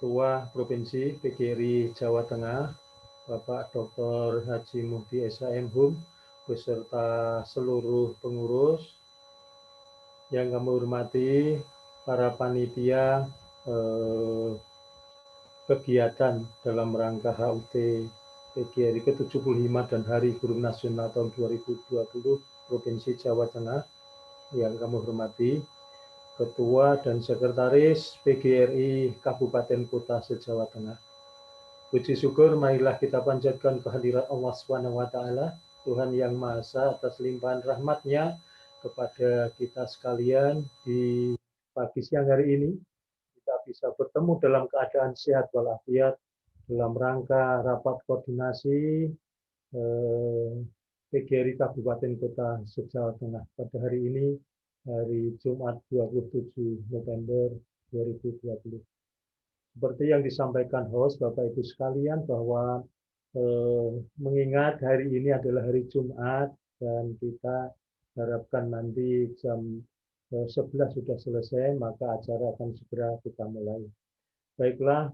Ketua Provinsi PGRI Jawa Tengah, Bapak Dr. Haji Muhdi SHM beserta seluruh pengurus. Yang kami hormati para panitia kegiatan dalam rangka HUT PGRI ke-75 dan Hari Guru Nasional tahun 2020 Provinsi Jawa Tengah. Yang kami hormati Ketua dan Sekretaris PGRI Kabupaten Kota se-Jawa Tengah. Puji syukur marilah kita panjatkan kehadirat Allah SWT, Tuhan Yang Maha Esa, atas limpahan rahmat-Nya kepada kita sekalian di pagi siang hari ini. Kita bisa bertemu dalam keadaan sehat walafiat dalam rangka rapat koordinasi PGRI Kabupaten Kota se-Jawa Tengah pada hari ini, hari Jumat 27 November 2020. Seperti yang disampaikan host Bapak Ibu sekalian bahwa mengingat hari ini adalah hari Jumat dan kita harapkan nanti jam 11 sudah selesai, maka acara akan segera kita mulai. Baiklah,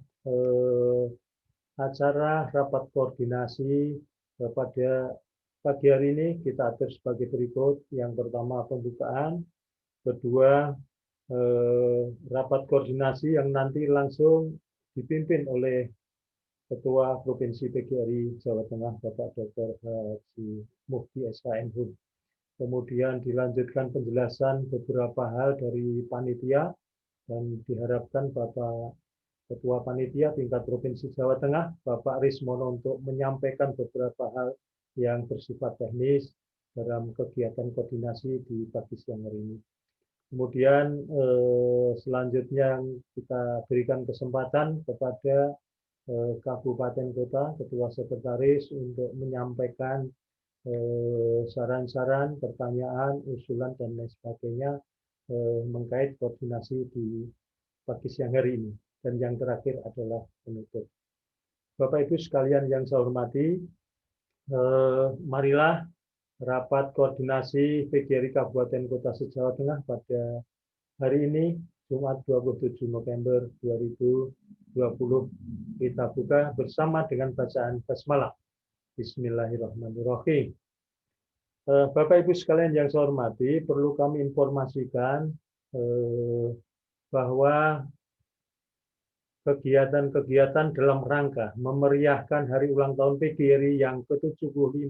acara rapat koordinasi pada pagi hari ini kita atur sebagai berikut. Yang pertama pembukaan, kedua rapat koordinasi yang nanti langsung dipimpin oleh Ketua Provinsi PGRI Jawa Tengah Bapak Dr. Haji Muhdi SHM. Kemudian dilanjutkan penjelasan beberapa hal dari panitia dan diharapkan Bapak Ketua Panitia tingkat Provinsi Jawa Tengah Bapak Rismono untuk menyampaikan beberapa hal yang bersifat teknis dalam kegiatan koordinasi di pagi siang hari ini. Kemudian selanjutnya kita berikan kesempatan kepada Kabupaten Kota, Ketua Sekretaris untuk menyampaikan saran-saran, pertanyaan, usulan, dan lain sebagainya mengkait koordinasi di pagi siang hari ini. Dan yang terakhir adalah penutup. Bapak Ibu sekalian yang saya hormati, marilah rapat koordinasi PGRI Kabupaten Kota se-Jawa Tengah pada hari ini, Jumat 27 November 2020, kita buka bersama dengan bacaan basmalah. Bismillahirrahmanirrahim. Bapak Ibu sekalian yang saya hormati, perlu kami informasikan bahwa kegiatan-kegiatan dalam rangka memeriahkan hari ulang tahun PGRI yang ke-75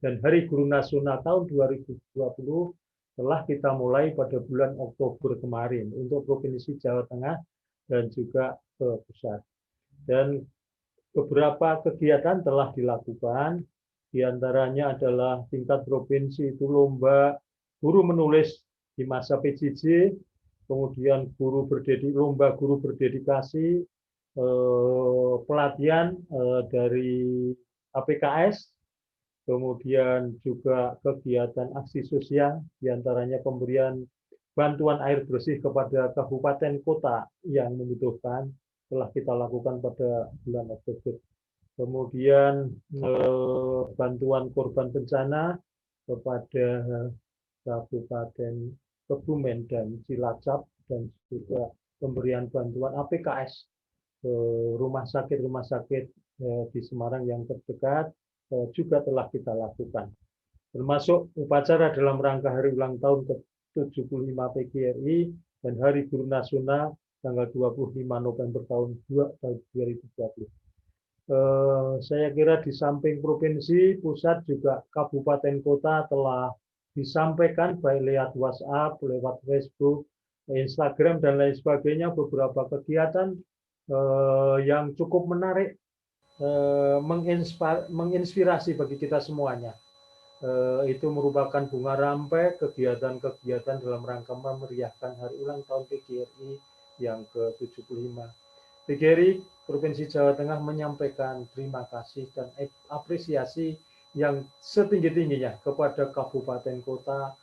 dan Hari Guru Nasional tahun 2020 telah kita mulai pada bulan Oktober kemarin untuk Provinsi Jawa Tengah dan juga ke pusat. Dan beberapa kegiatan telah dilakukan, diantaranya adalah tingkat provinsi itu lomba guru menulis di masa PJJ, kemudian lomba guru berdedikasi, pelatihan dari APKS, kemudian juga kegiatan aksi sosial, diantaranya pemberian bantuan air bersih kepada kabupaten kota yang membutuhkan, telah kita lakukan pada bulan Oktober. Kemudian bantuan korban bencana kepada Kabupaten Kebumen dan Cilacap, dan juga pemberian bantuan APKS ke rumah sakit di Semarang yang terdekat juga telah kita lakukan. Termasuk upacara dalam rangka hari ulang tahun ke-75 PGRI dan Hari Guru Nasional tanggal 25 November tahun 2020. Saya kira di samping provinsi, pusat juga kabupaten kota telah disampaikan baik lewat WhatsApp, lewat Facebook, Instagram, dan lain sebagainya beberapa kegiatan yang cukup menarik, menginspirasi bagi kita semuanya. Itu merupakan bunga rampai kegiatan-kegiatan dalam rangka memeriahkan hari ulang tahun PGRI yang ke-75. PGRI Provinsi Jawa Tengah menyampaikan terima kasih dan apresiasi yang setinggi-tingginya kepada kabupaten kota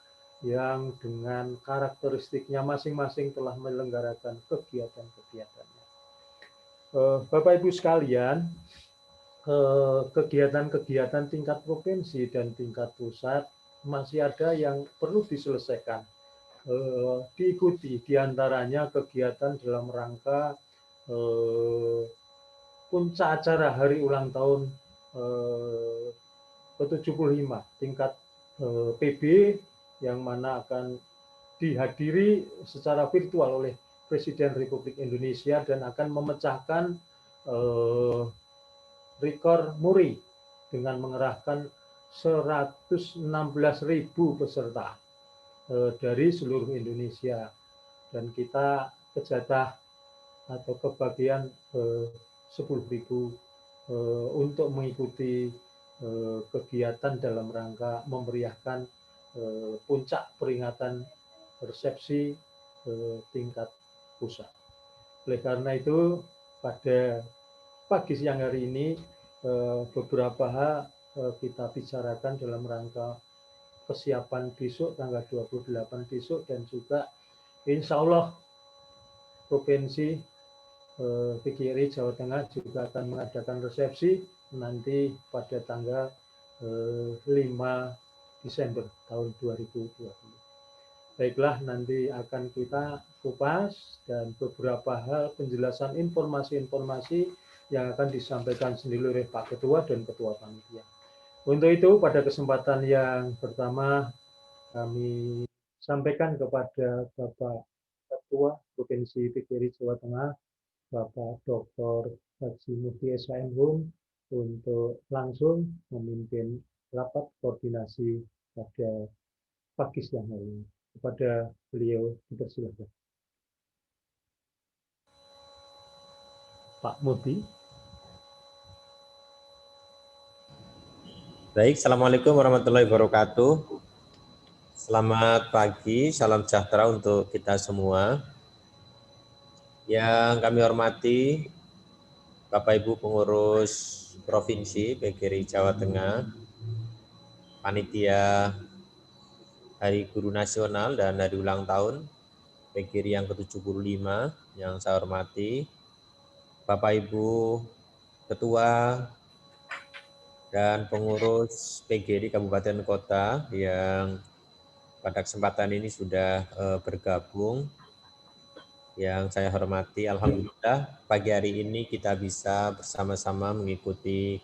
yang dengan karakteristiknya masing-masing telah menyelenggarakan kegiatan-kegiatannya. Bapak Ibu sekalian, kegiatan-kegiatan tingkat provinsi dan tingkat pusat masih ada yang perlu diselesaikan, diikuti, diantaranya kegiatan dalam rangka puncak acara hari ulang tahun ke-75 tingkat PB yang mana akan dihadiri secara virtual oleh Presiden Republik Indonesia dan akan memecahkan rekor muri dengan mengerahkan 116.000 peserta dari seluruh Indonesia, dan kita kejatah atau kebagian 10.000 untuk mengikuti kegiatan dalam rangka memeriahkan puncak peringatan resepsi tingkat pusat. Oleh karena itu, pada pagi siang hari ini beberapa hal kita bicarakan dalam rangka kesiapan besok tanggal 28 besok, dan juga insya Allah Provinsi PGRI Jawa Tengah juga akan mengadakan resepsi nanti pada tanggal 5 Desember tahun 2020. Baiklah, nanti akan kita kupas dan beberapa hal penjelasan informasi-informasi yang akan disampaikan sendiri oleh Pak Ketua dan Ketua Panitia. Untuk itu, pada kesempatan yang pertama kami sampaikan kepada Bapak Ketua Provinsi PGRI Jawa Tengah, Bapak Dr. Haji Muhdi SHM untuk langsung memimpin rapat koordinasi pada pagi siang hari ini. Kepada beliau dipersilakan. Pak Muhdi. Baik, Assalamualaikum warahmatullahi wabarakatuh. Selamat pagi, salam sejahtera untuk kita semua. Yang kami hormati Bapak Ibu pengurus Provinsi PGRI Jawa Tengah, Panitia Hari Guru Nasional dan Hari Ulang Tahun PGRI yang ke-75 yang saya hormati, Bapak Ibu Ketua dan pengurus PGRI Kabupaten Kota yang pada kesempatan ini sudah bergabung. Yang saya hormati, alhamdulillah pagi hari ini kita bisa bersama-sama mengikuti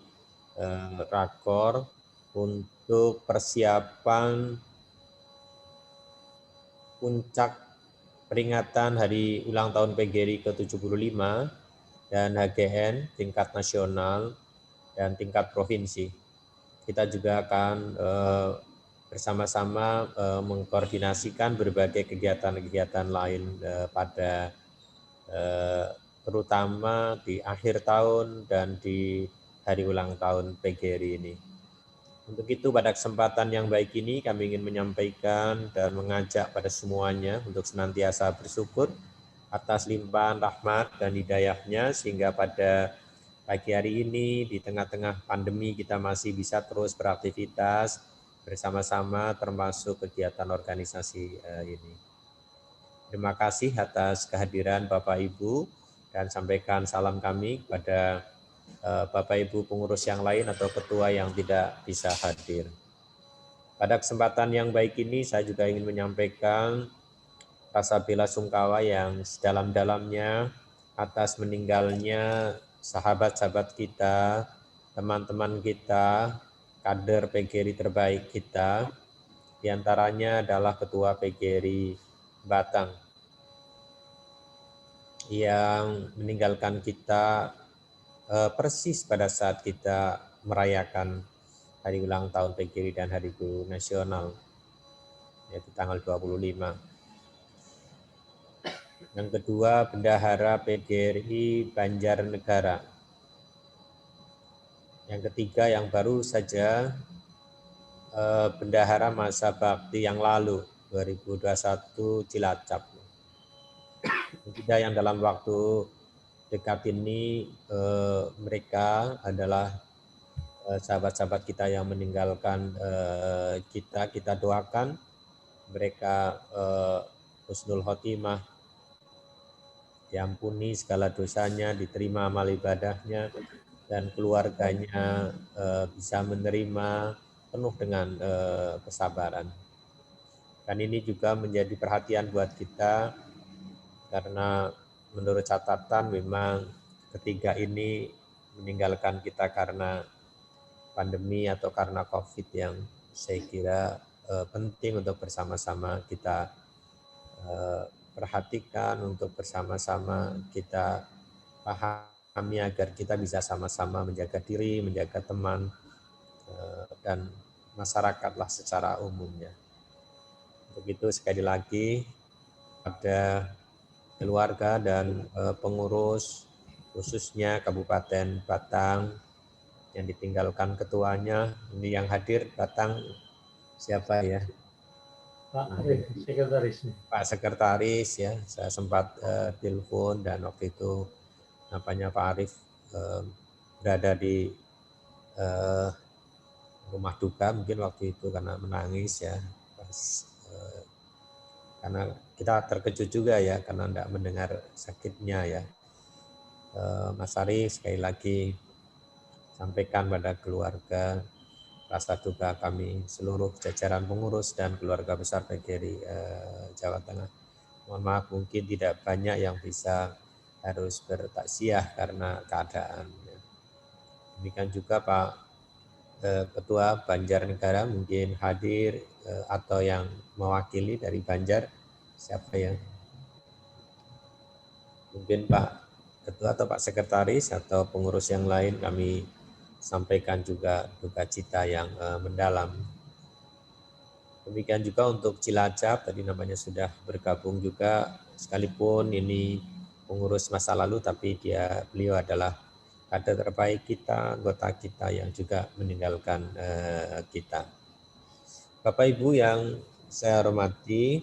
rakor untuk persiapan puncak peringatan Hari Ulang Tahun PGRI ke-75 dan HGN tingkat nasional dan tingkat provinsi. Kita juga akan bersama-sama mengkoordinasikan berbagai kegiatan-kegiatan lain pada terutama di akhir tahun dan di hari ulang tahun PGRI ini. Untuk itu pada kesempatan yang baik ini kami ingin menyampaikan dan mengajak pada semuanya untuk senantiasa bersyukur atas limpahan rahmat dan hidayahnya sehingga pada pagi hari ini di tengah-tengah pandemi kita masih bisa terus beraktivitas bersama-sama termasuk kegiatan organisasi ini. Terima kasih atas kehadiran Bapak Ibu dan sampaikan salam kami kepada Bapak Ibu pengurus yang lain atau ketua yang tidak bisa hadir. Pada kesempatan yang baik ini saya juga ingin menyampaikan rasa bela sungkawa yang sedalam-dalamnya atas meninggalnya sahabat-sahabat kita, teman-teman kita, kader PGRI terbaik kita, diantaranya adalah Ketua PGRI Batang yang meninggalkan kita persis pada saat kita merayakan hari ulang tahun PGRI dan Hari Guru Nasional, yaitu tanggal 25. Yang kedua, Bendahara PGRI Banjarnegara. Yang ketiga, yang baru saja Bendahara masa bakti yang lalu, 2021 Cilacap. Tidak yang dalam waktu dekat ini mereka adalah sahabat-sahabat kita yang meninggalkan kita doakan mereka husnul khotimah, diampuni segala dosanya, diterima amal ibadahnya, dan keluarganya bisa menerima penuh dengan kesabaran. Dan ini juga menjadi perhatian buat kita karena menurut catatan memang ketiga ini meninggalkan kita karena pandemi atau karena COVID yang saya kira penting untuk bersama-sama kita perhatikan, untuk bersama-sama kita pahami agar kita bisa sama-sama menjaga diri, menjaga teman, dan masyarakatlah secara umumnya. Untuk itu sekali lagi pada keluarga dan pengurus khususnya Kabupaten Batang yang ditinggalkan ketuanya, ini yang hadir Batang siapa ya? Pak Sekretaris. Pak Sekretaris ya, saya sempat telepon dan waktu itu namanya Pak Arief berada di rumah duka mungkin waktu itu karena menangis ya, karena kita terkejut juga ya karena tidak mendengar sakitnya ya. Mas Arief sekali lagi sampaikan pada keluarga rasa duka kami seluruh jajaran pengurus dan keluarga besar PGRI Jawa Tengah. Mohon maaf mungkin tidak banyak yang bisa harus bertaksiah karena keadaan. Demikian juga Pak Ketua Banjarnegara mungkin hadir atau yang mewakili dari Banjar, siapa yang mungkin Pak Ketua atau Pak Sekretaris atau pengurus yang lain kami sampaikan juga duka cita yang mendalam. Demikian juga untuk Cilacap, tadi namanya sudah bergabung juga, sekalipun ini pengurus masa lalu, tapi beliau adalah kader terbaik kita, anggota kita yang juga meninggalkan kita. Bapak Ibu yang saya hormati,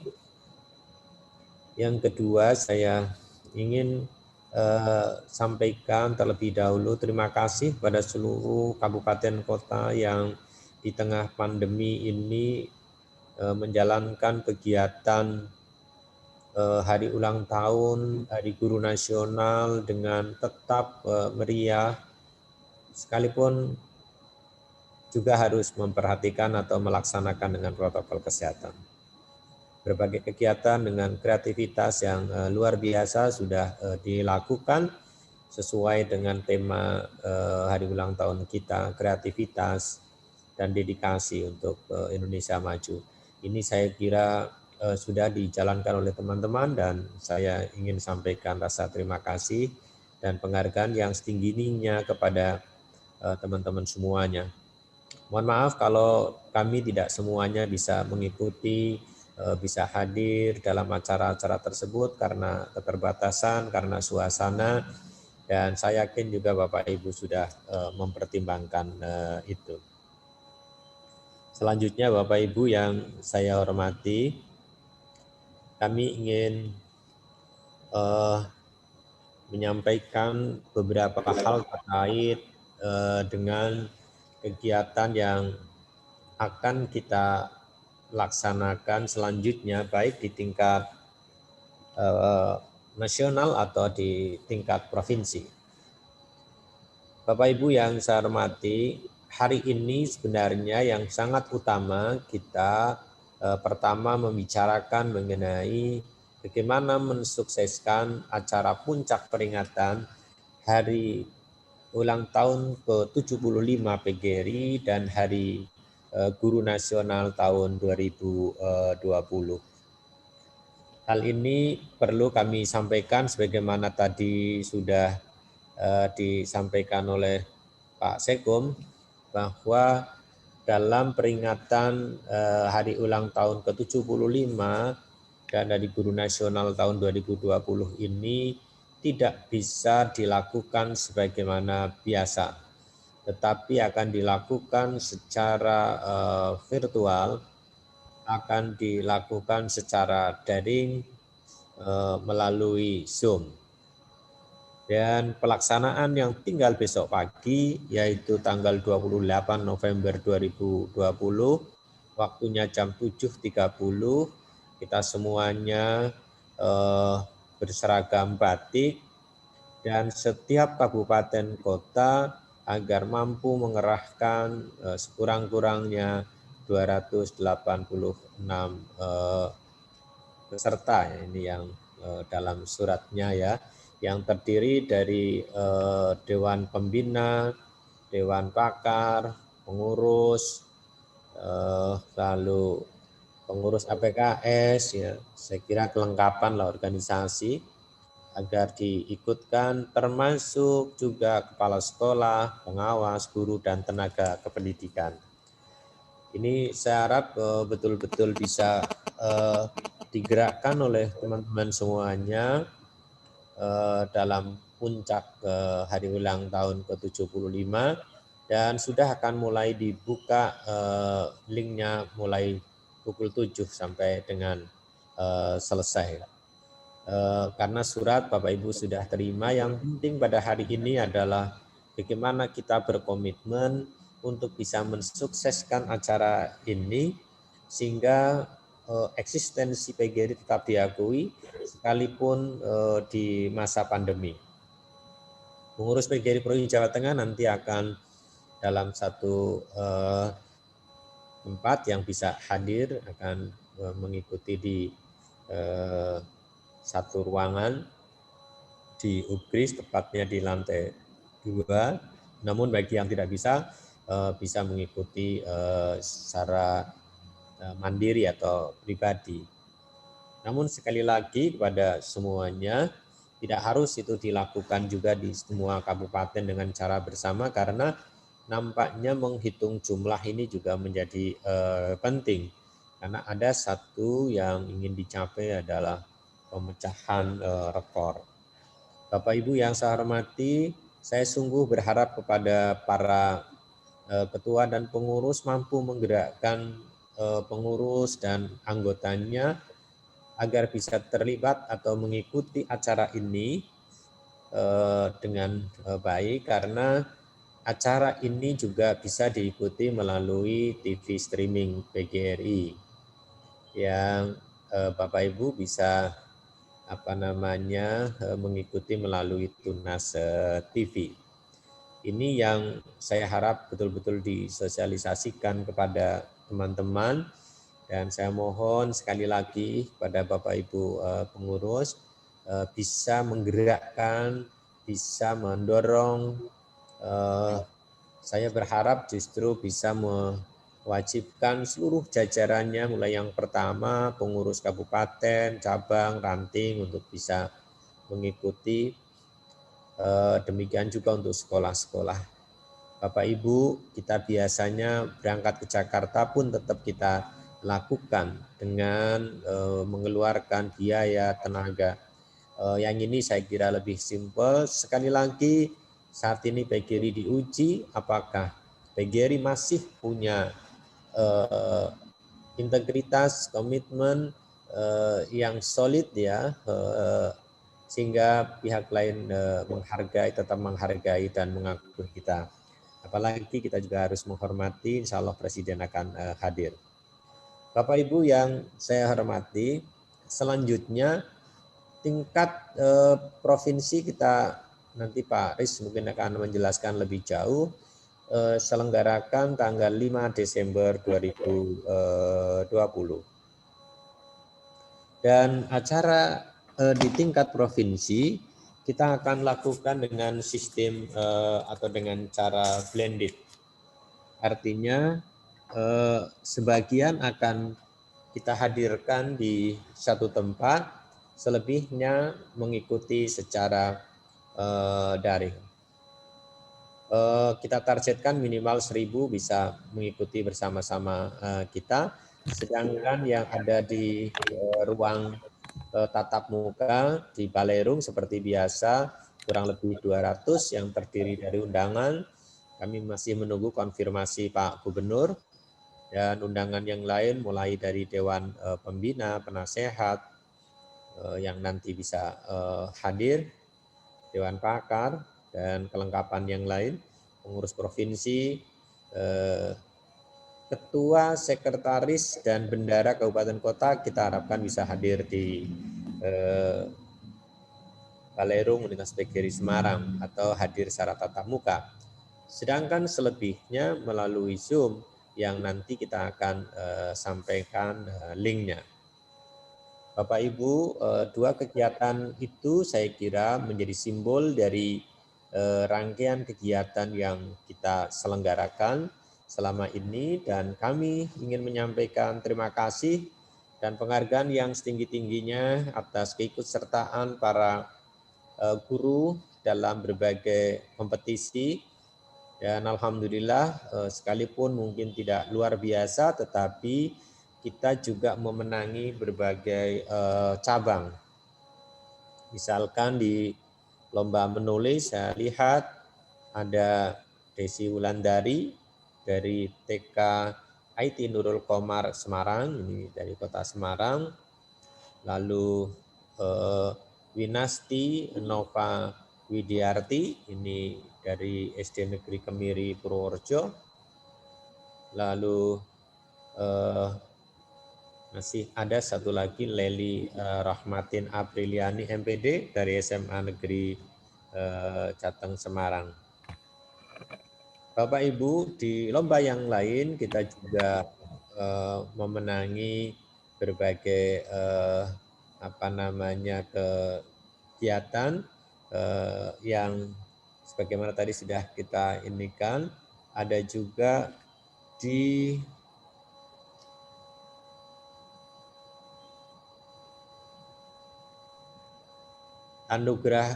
yang kedua saya ingin sampaikan terlebih dahulu terima kasih pada seluruh kabupaten kota yang di tengah pandemi ini menjalankan kegiatan hari ulang tahun, Hari Guru Nasional dengan tetap meriah, sekalipun juga harus memperhatikan atau melaksanakan dengan protokol kesehatan. Berbagai kegiatan dengan kreativitas yang luar biasa sudah dilakukan sesuai dengan tema hari ulang tahun kita, kreativitas dan dedikasi untuk Indonesia Maju. Ini saya kira sudah dijalankan oleh teman-teman dan saya ingin sampaikan rasa terima kasih dan penghargaan yang setinggi-tingginya kepada teman-teman semuanya. Mohon maaf kalau kami tidak semuanya bisa mengikuti, bisa hadir dalam acara-acara tersebut karena keterbatasan, karena suasana, dan saya yakin juga Bapak Ibu sudah mempertimbangkan itu. Selanjutnya Bapak Ibu yang saya hormati, kami ingin menyampaikan beberapa hal terkait dengan kegiatan yang akan kita laksanakan selanjutnya baik di tingkat nasional atau di tingkat provinsi. Bapak Ibu yang saya hormati, hari ini sebenarnya yang sangat utama kita pertama membicarakan mengenai bagaimana mensukseskan acara puncak peringatan Hari Ulang Tahun ke-75 PGRI dan Hari Guru Nasional tahun 2020. Hal ini perlu kami sampaikan sebagaimana tadi sudah disampaikan oleh Pak Sekum bahwa dalam peringatan Hari Ulang Tahun ke-75 dan Hari Guru Nasional tahun 2020 ini tidak bisa dilakukan sebagaimana biasa, tetapi akan dilakukan secara virtual, akan dilakukan secara daring melalui Zoom. Dan pelaksanaan yang tinggal besok pagi, yaitu tanggal 28 November 2020, waktunya jam 7.30, kita semuanya berseragam batik, dan setiap kabupaten kota agar mampu mengerahkan sekurang-kurangnya 286 peserta, ini yang dalam suratnya ya, yang terdiri dari Dewan Pembina, Dewan Pakar, pengurus, lalu pengurus APKS, ya, saya kira kelengkapan lah organisasi agar diikutkan, termasuk juga kepala sekolah, pengawas, guru, dan tenaga kependidikan. Ini saya harap betul-betul bisa digerakkan oleh teman-teman semuanya dalam puncak hari ulang tahun ke-75, dan sudah akan mulai dibuka linknya mulai pukul 7 sampai dengan selesai. Karena surat Bapak Ibu sudah terima, yang penting pada hari ini adalah bagaimana kita berkomitmen untuk bisa mensukseskan acara ini sehingga eksistensi PGRI tetap diakui sekalipun di masa pandemi. Pengurus PGRI Provinsi Jawa Tengah nanti akan dalam satu tempat yang bisa hadir, akan mengikuti di satu ruangan di UGRIS, tepatnya di lantai 2. Namun bagi yang tidak bisa mengikuti secara mandiri atau pribadi. Namun sekali lagi kepada semuanya, tidak harus itu dilakukan juga di semua kabupaten dengan cara bersama, karena nampaknya menghitung jumlah ini juga menjadi penting. Karena ada satu yang ingin dicapai adalah pemecahan rekor. Bapak Ibu yang saya hormati, saya sungguh berharap kepada para ketua dan pengurus mampu menggerakkan pengurus dan anggotanya agar bisa terlibat atau mengikuti acara ini dengan baik, karena acara ini juga bisa diikuti melalui TV streaming PGRI yang Bapak Ibu bisa mengikuti melalui Tunas TV. Ini yang saya harap betul-betul disosialisasikan kepada teman-teman, dan saya mohon sekali lagi kepada Bapak Ibu pengurus bisa menggerakkan, bisa mendorong. Saya berharap justru bisa mewajibkan seluruh jajarannya, mulai yang pertama pengurus kabupaten, cabang, ranting, untuk bisa mengikuti. Demikian juga untuk sekolah-sekolah. Bapak Ibu, kita biasanya berangkat ke Jakarta pun tetap kita lakukan dengan mengeluarkan biaya, tenaga. Yang ini saya kira lebih simpel. Sekali lagi, saat ini PGRI diuji apakah PGRI masih punya integritas, komitmen yang solid, ya, sehingga pihak lain tetap menghargai dan mengakui kita. Apalagi kita juga harus menghormati, insya Allah Presiden akan hadir. Bapak Ibu yang saya hormati, selanjutnya tingkat provinsi kita, nanti Pak Riz mungkin akan menjelaskan lebih jauh, selenggarakan tanggal 5 Desember 2020. Dan acara di tingkat provinsi kita akan lakukan dengan sistem atau dengan cara blended. Artinya sebagian akan kita hadirkan di satu tempat, selebihnya mengikuti secara daring. Kita targetkan minimal 1.000 bisa mengikuti bersama-sama kita, sedangkan yang ada di ruang tatap muka di Balerung seperti biasa kurang lebih 200 yang terdiri dari undangan. Kami masih menunggu konfirmasi Pak Gubernur, dan undangan yang lain mulai dari Dewan Pembina, penasehat yang nanti bisa hadir, Dewan Pakar, dan kelengkapan yang lain, pengurus provinsi, ketua, sekretaris, dan bendara kabupaten kota kita harapkan bisa hadir di Balerung Universitas PGRI Semarang atau hadir secara tatap muka. Sedangkan selebihnya melalui Zoom yang nanti kita akan sampaikan linknya. Bapak Ibu, dua kegiatan itu saya kira menjadi simbol dari rangkaian kegiatan yang kita selenggarakan selama ini, dan kami ingin menyampaikan terima kasih dan penghargaan yang setinggi-tingginya atas keikutsertaan para guru dalam berbagai kompetisi. Dan alhamdulillah sekalipun mungkin tidak luar biasa, tetapi kita juga memenangi berbagai cabang. Misalkan di lomba menulis saya lihat ada Desi Wulandari dari TK IT Nurul Komar Semarang, ini dari kota Semarang. Lalu Winasti Nova Widiarti, ini dari SD Negeri Kemiri Purworejo. Lalu masih ada satu lagi Leli Rahmatin Apriliani MPD dari SMA Negeri Jateng Semarang. Bapak Ibu, di lomba yang lain kita juga memenangi berbagai kegiatan yang sebagaimana tadi sudah kita indikan. Ada juga di anugerah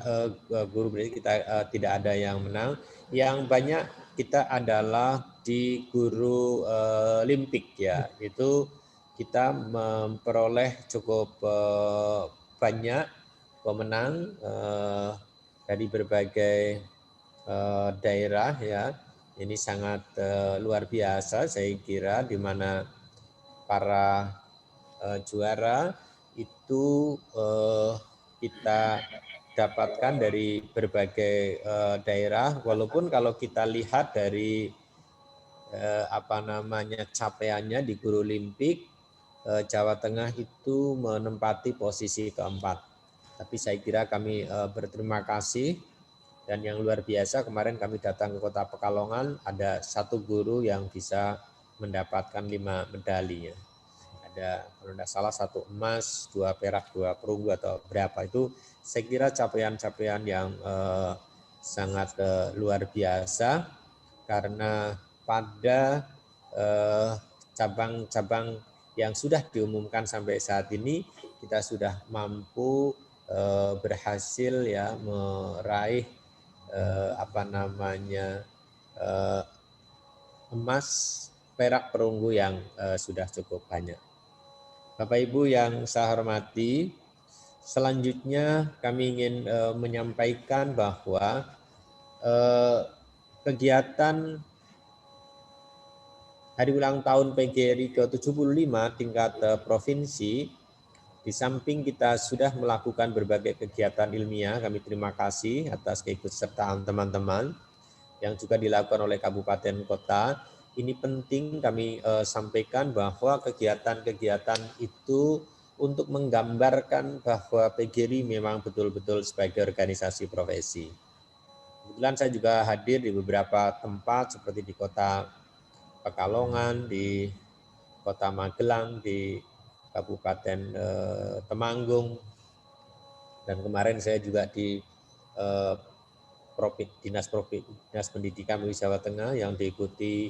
guru berarti kita tidak ada yang menang. Yang banyak kita adalah di guru limpik ya, itu kita memperoleh cukup banyak pemenang dari berbagai daerah ya. Ini sangat luar biasa saya kira, di mana para juara itu kita dapatkan dari berbagai daerah, walaupun kalau kita lihat dari capaiannya di guru limpik, Jawa Tengah itu menempati posisi keempat. Tapi saya kira kami berterima kasih, dan yang luar biasa kemarin kami datang ke Kota Pekalongan, ada satu guru yang bisa mendapatkan 5 medali. Ada kalau tidak salah 1 emas, 2 perak, 2 perunggu atau berapa. Itu saya kira capaian-capaian yang sangat luar biasa, karena pada cabang-cabang yang sudah diumumkan sampai saat ini kita sudah mampu berhasil ya meraih emas, perak, perunggu yang sudah cukup banyak. Bapak Ibu yang saya hormati, selanjutnya kami ingin menyampaikan bahwa kegiatan hari ulang tahun PGRI ke-75 tingkat provinsi, di samping kita sudah melakukan berbagai kegiatan ilmiah, kami terima kasih atas keikutsertaan teman-teman yang juga dilakukan oleh kabupaten kota. Ini penting kami sampaikan bahwa kegiatan-kegiatan itu untuk menggambarkan bahwa PGRI memang betul-betul sebagai organisasi profesi. Kebetulan saya juga hadir di beberapa tempat seperti di Kota Pekalongan, di Kota Magelang, di Kabupaten Temanggung, dan kemarin saya juga di Dinas Pendidikan Jawa Tengah yang diikuti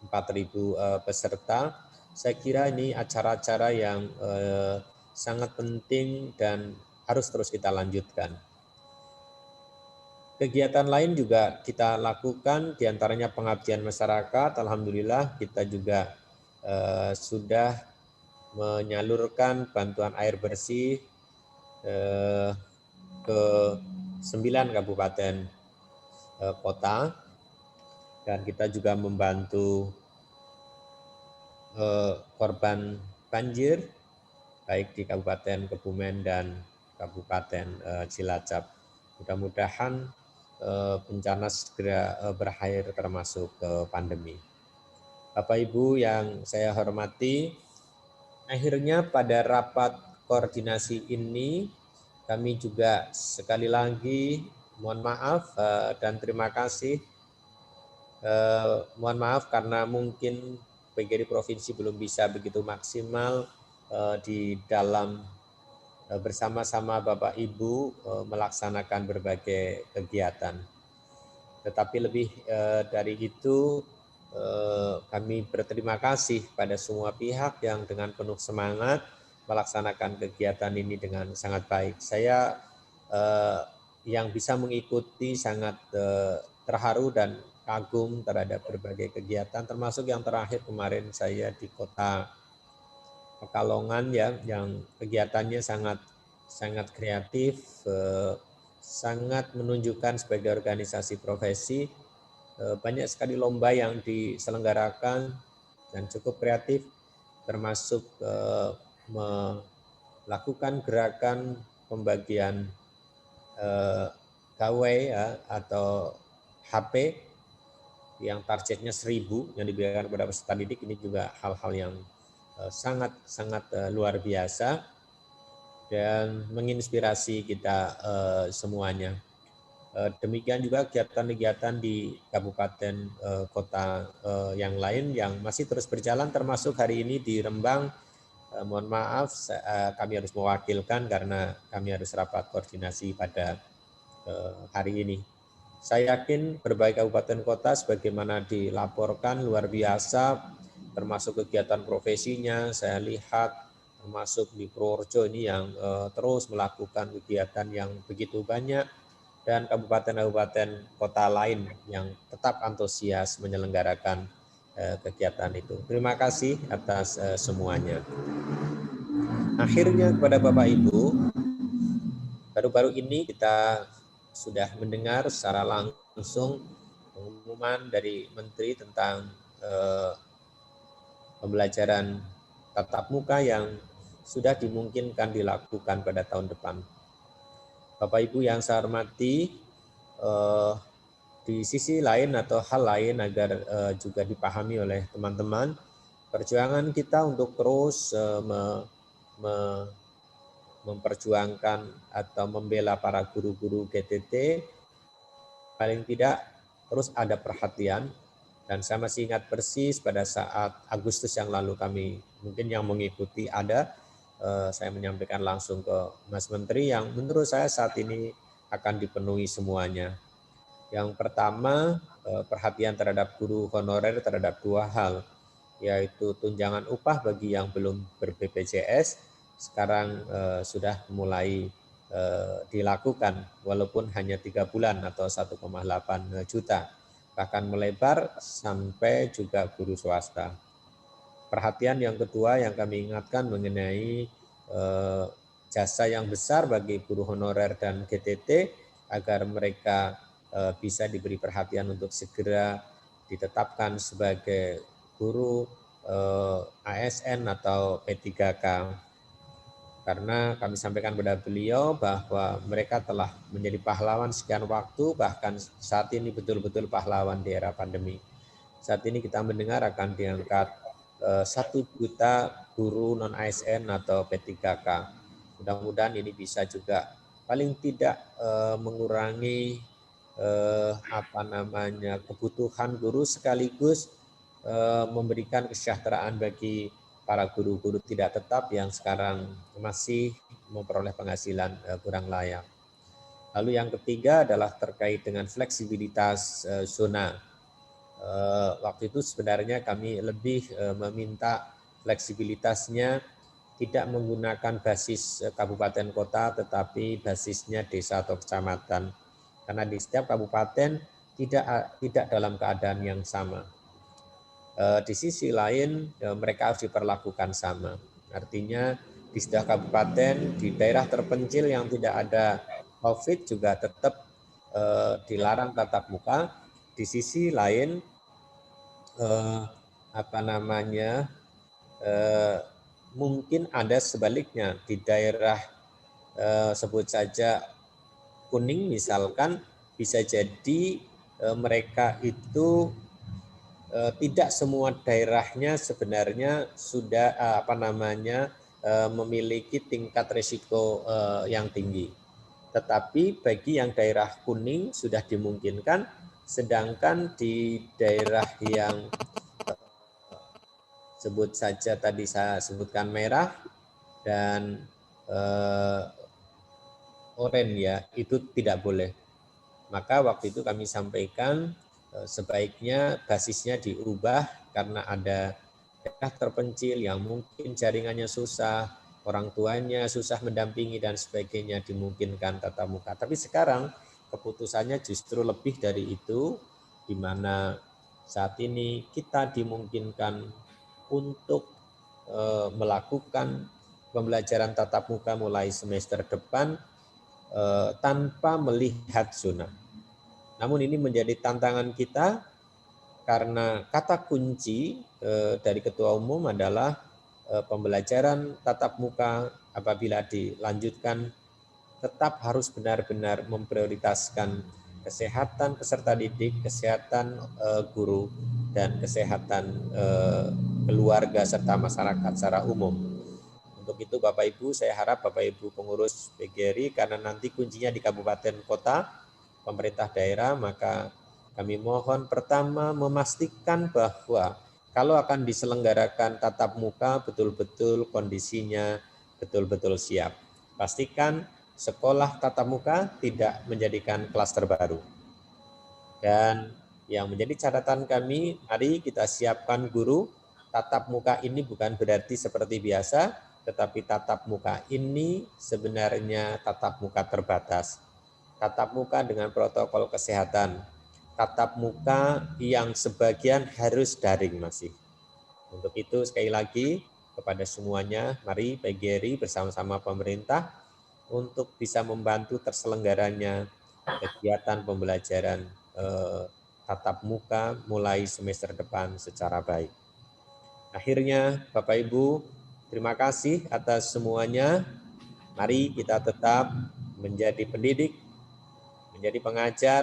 4.000 peserta. Saya kira ini acara-acara yang sangat penting dan harus terus kita lanjutkan. Kegiatan lain juga kita lakukan, diantaranya pengabdian masyarakat. Alhamdulillah kita juga sudah menyalurkan bantuan air bersih ke 9 kabupaten kota, dan kita juga membantu korban banjir baik di Kabupaten Kebumen dan Kabupaten Cilacap. Mudah-mudahan bencana segera berakhir termasuk pandemi. Bapak Ibu yang saya hormati, akhirnya pada rapat koordinasi ini kami juga sekali lagi mohon maaf dan terima kasih. Mohon maaf karena mungkin PGRI Provinsi belum bisa begitu maksimal di dalam bersama-sama Bapak Ibu melaksanakan berbagai kegiatan. Tetapi lebih dari itu, kami berterima kasih pada semua pihak yang dengan penuh semangat melaksanakan kegiatan ini dengan sangat baik. Saya yang bisa mengikuti sangat terharu dan kagum terhadap berbagai kegiatan, termasuk yang terakhir kemarin saya di kota Pekalongan ya, yang kegiatannya sangat kreatif, sangat menunjukkan sebagai organisasi profesi. Banyak sekali lomba yang diselenggarakan dan cukup kreatif, termasuk melakukan gerakan pembagian gawai ya, atau HP yang targetnya 1000 yang diberikan kepada peserta didik. Ini juga hal-hal yang sangat luar biasa dan menginspirasi kita semuanya. Demikian juga kegiatan-kegiatan di kabupaten kota yang lain yang masih terus berjalan, termasuk hari ini di Rembang. Mohon maaf, kami harus mewakilkan karena kami harus rapat koordinasi pada hari ini. Saya yakin berbagai kabupaten kota sebagaimana dilaporkan luar biasa, termasuk kegiatan profesinya. Saya lihat termasuk di Purworejo ini yang terus melakukan kegiatan yang begitu banyak, dan kabupaten-kabupaten kota lain yang tetap antusias menyelenggarakan kegiatan itu. Terima kasih atas semuanya. Akhirnya kepada Bapak Ibu, baru-baru ini kita sudah mendengar secara langsung pengumuman dari Menteri tentang pembelajaran tatap muka yang sudah dimungkinkan dilakukan pada tahun depan. Bapak Ibu yang saya hormati, di sisi lain atau hal lain agar juga dipahami oleh teman-teman, perjuangan kita untuk terus memperjuangkan atau membela para guru-guru GTT, paling tidak terus ada perhatian. Dan saya masih ingat persis pada saat Agustus yang lalu kami, mungkin yang mengikuti ada, saya menyampaikan langsung ke Mas Menteri yang menurut saya saat ini akan dipenuhi semuanya. Yang pertama, perhatian terhadap guru honorer terhadap dua hal, yaitu tunjangan upah bagi yang belum ber-BPJS, sekarang sudah mulai dilakukan, walaupun hanya 3 bulan atau 1,8 juta, bahkan melebar sampai juga guru swasta. Perhatian yang kedua yang kami ingatkan mengenai jasa yang besar bagi guru honorer dan GTT, agar mereka bisa diberi perhatian untuk segera ditetapkan sebagai guru ASN atau P3K. Karena kami sampaikan kepada beliau bahwa mereka telah menjadi pahlawan sekian waktu, bahkan saat ini betul-betul pahlawan di era pandemi. Saat ini kita mendengar akan diangkat 1 juta guru non-ASN atau P3K. Mudah-mudahan ini bisa juga paling tidak mengurangi kebutuhan guru, sekaligus memberikan kesejahteraan bagi para guru-guru tidak tetap yang sekarang masih memperoleh penghasilan kurang layak. Lalu yang ketiga adalah terkait dengan fleksibilitas zona. Waktu itu sebenarnya kami lebih meminta fleksibilitasnya tidak menggunakan basis kabupaten kota, tetapi basisnya desa atau kecamatan. Karena di setiap kabupaten tidak dalam keadaan yang sama. Di sisi lain mereka harus diperlakukan sama. Artinya di setiap kabupaten, di daerah terpencil yang tidak ada COVID juga tetap dilarang tatap muka. Di sisi lain mungkin ada sebaliknya di daerah sebut saja kuning misalkan, bisa jadi mereka itu tidak semua daerahnya sebenarnya sudah memiliki tingkat risiko yang tinggi. Tetapi bagi yang daerah kuning sudah dimungkinkan, sedangkan di daerah yang sebut saja tadi saya sebutkan merah dan oren ya, itu tidak boleh. Maka waktu itu kami sampaikan sebaiknya basisnya diubah karena ada daerah terpencil yang mungkin jaringannya susah, orang tuanya susah mendampingi dan sebagainya, dimungkinkan tatap muka. Tapi sekarang keputusannya justru lebih dari itu, di mana saat ini kita dimungkinkan untuk melakukan pembelajaran tatap muka mulai semester depan tanpa melihat zona. Namun ini menjadi tantangan kita karena kata kunci dari Ketua Umum adalah pembelajaran tatap muka apabila dilanjutkan tetap harus benar-benar memprioritaskan kesehatan peserta didik, kesehatan guru, dan kesehatan keluarga serta masyarakat secara umum. Untuk itu Bapak Ibu, saya harap Bapak Ibu pengurus PGRI, karena nanti kuncinya di kabupaten kota, pemerintah daerah, maka kami mohon pertama memastikan bahwa kalau akan diselenggarakan tatap muka betul-betul kondisinya betul-betul siap. Pastikan sekolah tatap muka tidak menjadikan klaster baru. Dan yang menjadi catatan kami, mari kita siapkan guru. Tatap muka ini bukan berarti seperti biasa, tetapi tatap muka ini sebenarnya tatap muka terbatas. Tatap muka dengan protokol kesehatan. Tatap muka yang sebagian harus daring masih. Untuk itu sekali lagi kepada semuanya, mari PGRI bersama-sama pemerintah untuk bisa membantu terselenggaranya kegiatan pembelajaran tatap muka mulai semester depan secara baik. Akhirnya Bapak Ibu, terima kasih atas semuanya. Mari kita tetap menjadi pendidik, menjadi pengajar,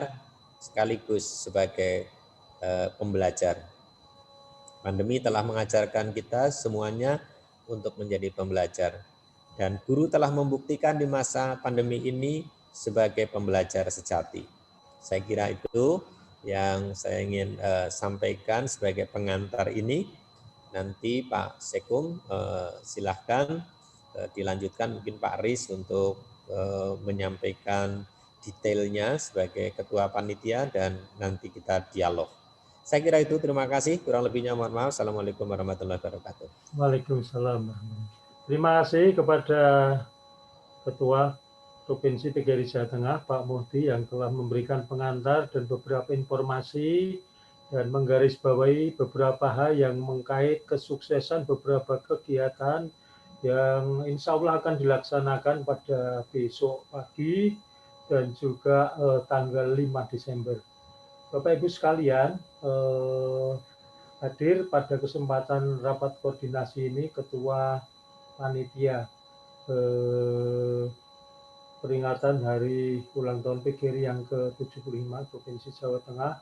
sekaligus sebagai pembelajar. Pandemi telah mengajarkan kita semuanya untuk menjadi pembelajar. Dan guru telah membuktikan di masa pandemi ini sebagai pembelajar sejati. Saya kira itu yang saya ingin sampaikan sebagai pengantar ini. Nanti Pak Sekum silahkan dilanjutkan mungkin Pak Riz untuk menyampaikan detailnya sebagai ketua panitia dan nanti kita dialog. Saya kira itu, terima kasih. Kurang lebihnya mohon maaf. Assalamualaikum warahmatullahi wabarakatuh. Waalaikumsalam. Terima kasih kepada Ketua Provinsi PGRI Jawa Tengah, Pak Muhdi, yang telah memberikan pengantar dan beberapa informasi dan menggarisbawahi beberapa hal yang mengkait kesuksesan beberapa kegiatan yang insya Allah akan dilaksanakan pada besok pagi dan juga tanggal 5 Desember. Bapak Ibu sekalian, hadir pada kesempatan rapat koordinasi ini Ketua Panitia peringatan hari ulang tahun PGRI yang ke-75 Provinsi Jawa Tengah,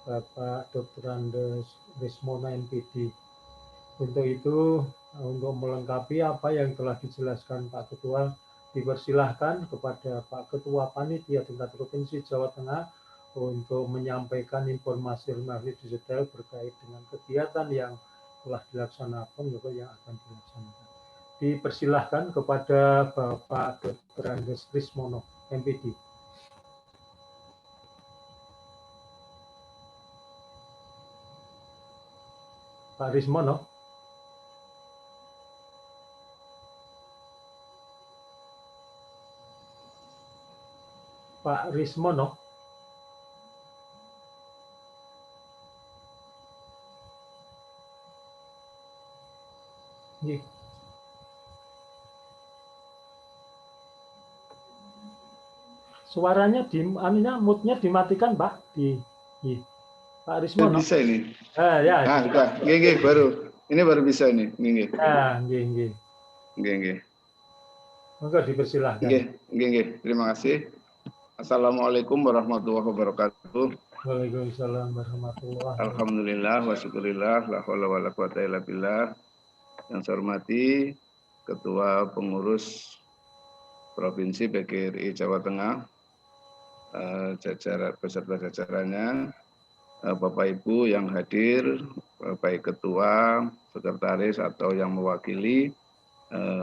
Bapak Dr. Andes Rismono MPD. Untuk itu, untuk melengkapi apa yang telah dijelaskan Pak Ketua, dipersilahkan kepada Pak Ketua Panitia tingkat Provinsi Jawa Tengah untuk menyampaikan informasi lebih detail terkait dengan kegiatan yang telah dilaksanakan atau yang akan dilaksanakan. Dipersilahkan kepada Bapak Dr. Andes Rismono, MPD. Pak Rismono. Pak Rismono. Suaranya mood-nya dimatikan, Pak. Pak Rismono. Bisa ini. Ya. Nggih, baru. Ini baru bisa ini. Nggih. Nggih. Monggo dipersilahkan. Nggih. Terima kasih. Assalamualaikum warahmatullahi wabarakatuh. Waalaikumsalam warahmatullahi wabarakatuh. Alhamdulillah wa syukurillah la haula wala quwata illa billah. Yang saya hormati Ketua Pengurus Provinsi PGRI Jawa Tengah, beserta jajarannya, Bapak Ibu yang hadir, baik ketua, sekretaris atau yang mewakili,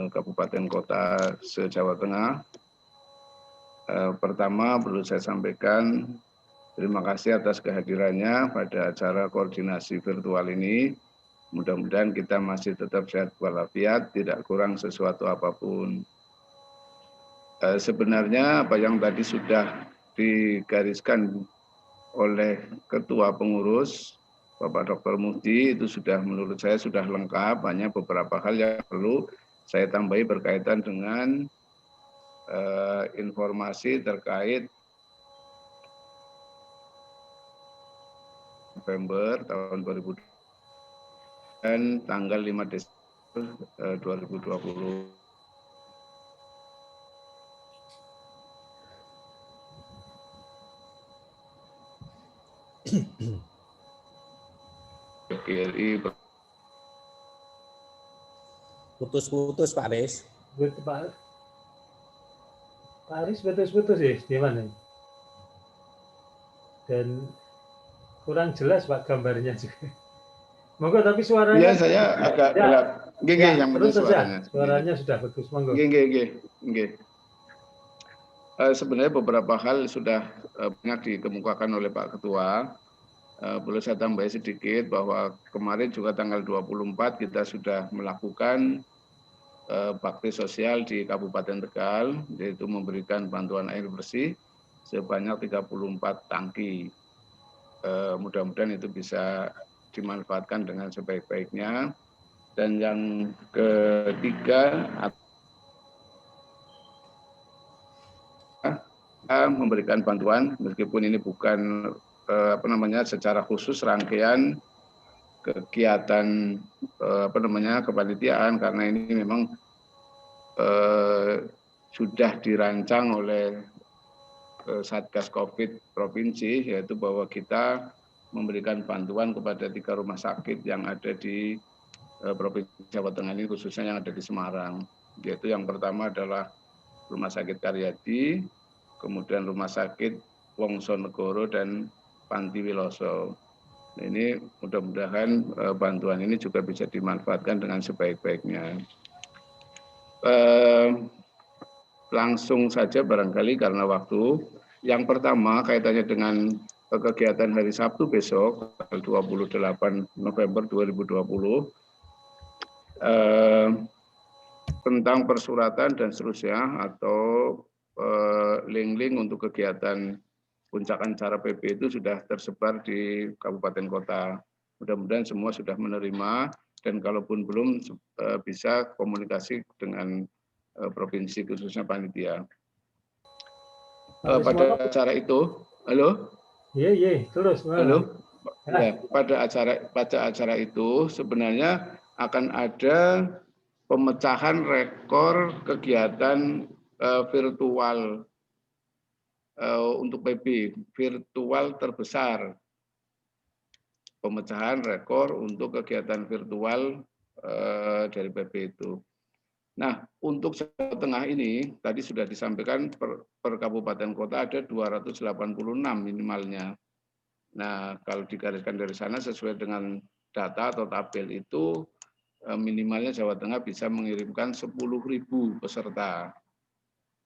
kabupaten kota se-Jawa Tengah. Pertama perlu saya sampaikan terima kasih atas kehadirannya pada acara koordinasi virtual ini. Mudah-mudahan kita masih tetap sehat walafiat, tidak kurang sesuatu apapun. Sebenarnya apa yang tadi sudah digariskan oleh Ketua Pengurus, Bapak Dr. Muhdi, itu sudah menurut saya sudah lengkap, hanya beberapa hal yang perlu saya tambahi berkaitan dengan informasi terkait November tahun 2020 dan tanggal 5 Desember 2020. PGRI Putus-putus Pak Aris. Pak Aris putus-putus ya, di mana? Dan kurang jelas Pak gambarnya juga. Monggo tapi suaranya. Iya, saya agak gelap. Ya, yang terus suaranya. Suaranya sudah bagus. Monggo. Sebenarnya beberapa hal sudah banyak dikemukakan oleh Pak Ketua. Boleh saya tambah sedikit bahwa kemarin juga tanggal 24 kita sudah melakukan bakti sosial di Kabupaten Tegal, yaitu memberikan bantuan air bersih sebanyak 34 tangki. Mudah-mudahan itu bisa dimanfaatkan dengan sebaik-baiknya. Dan yang ketiga, memberikan bantuan meskipun ini bukan secara khusus rangkaian kegiatan kepanitiaan, karena ini memang sudah dirancang oleh Satgas Covid Provinsi, yaitu bahwa kita memberikan bantuan kepada 3 rumah sakit yang ada di Provinsi Jawa Tengah ini, khususnya yang ada di Semarang. Yaitu yang pertama adalah Rumah Sakit Karyadi, kemudian Rumah Sakit Wongsonegoro dan Panti Wiloso. Nah, ini mudah-mudahan bantuan ini juga bisa dimanfaatkan dengan sebaik-baiknya. Langsung saja barangkali karena waktu. Yang pertama kaitannya dengan kegiatan hari Sabtu besok, tanggal 28 November 2020, tentang persuratan dan seterusnya atau link-link untuk kegiatan puncak acara PP itu sudah tersebar di kabupaten kota. Mudah-mudahan semua sudah menerima, dan kalaupun belum bisa komunikasi dengan provinsi khususnya panitia. Pada acara itu, halo? Iya, terus. Halo? Ya, pada acara itu sebenarnya akan ada pemecahan rekor kegiatan virtual untuk PB, virtual terbesar. Pemecahan rekor untuk kegiatan virtual dari PB itu. Nah, untuk Jawa Tengah ini tadi sudah disampaikan per kabupaten kota ada 286 minimalnya. Nah, kalau digariskan dari sana sesuai dengan data atau tabel itu minimalnya Jawa Tengah bisa mengirimkan 10.000 peserta.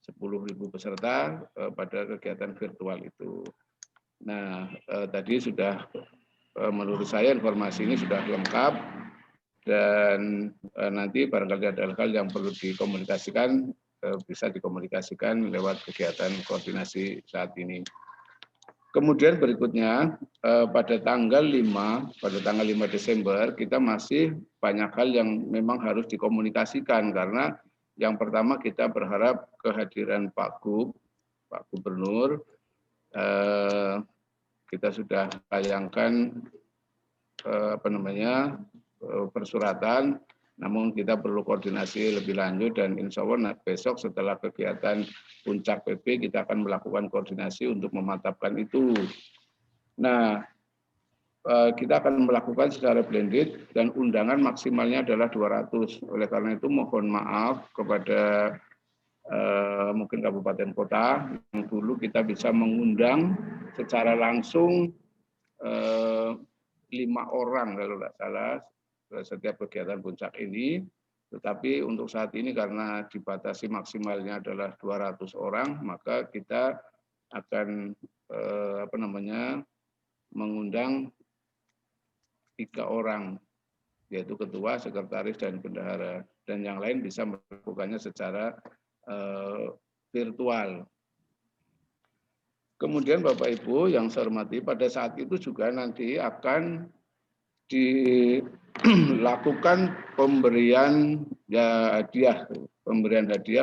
10.000 peserta pada kegiatan virtual itu. Nah, tadi sudah menurut saya informasi ini sudah lengkap, dan nanti barangkali ada hal yang perlu dikomunikasikan, bisa dikomunikasikan lewat kegiatan koordinasi saat ini. Kemudian berikutnya pada tanggal 5 Desember kita masih banyak hal yang memang harus dikomunikasikan, karena yang pertama kita berharap kehadiran Pak Gubernur. Kita sudah tayangkan persuratan, namun kita perlu koordinasi lebih lanjut, dan insya Allah besok setelah kegiatan puncak PP kita akan melakukan koordinasi untuk memantapkan itu. Nah, kita akan melakukan secara blended dan undangan maksimalnya adalah 200. Oleh karena itu mohon maaf kepada mungkin kabupaten kota yang dulu kita bisa mengundang secara langsung 5 orang kalau tidak salah setiap kegiatan puncak ini. Tetapi untuk saat ini karena dibatasi maksimalnya adalah 200 orang, maka kita akan mengundang 3 orang, yaitu ketua, sekretaris, dan bendahara. Dan yang lain bisa melakukannya secara virtual. Kemudian Bapak Ibu yang saya hormati, pada saat itu juga nanti akan dilakukan pemberian hadiah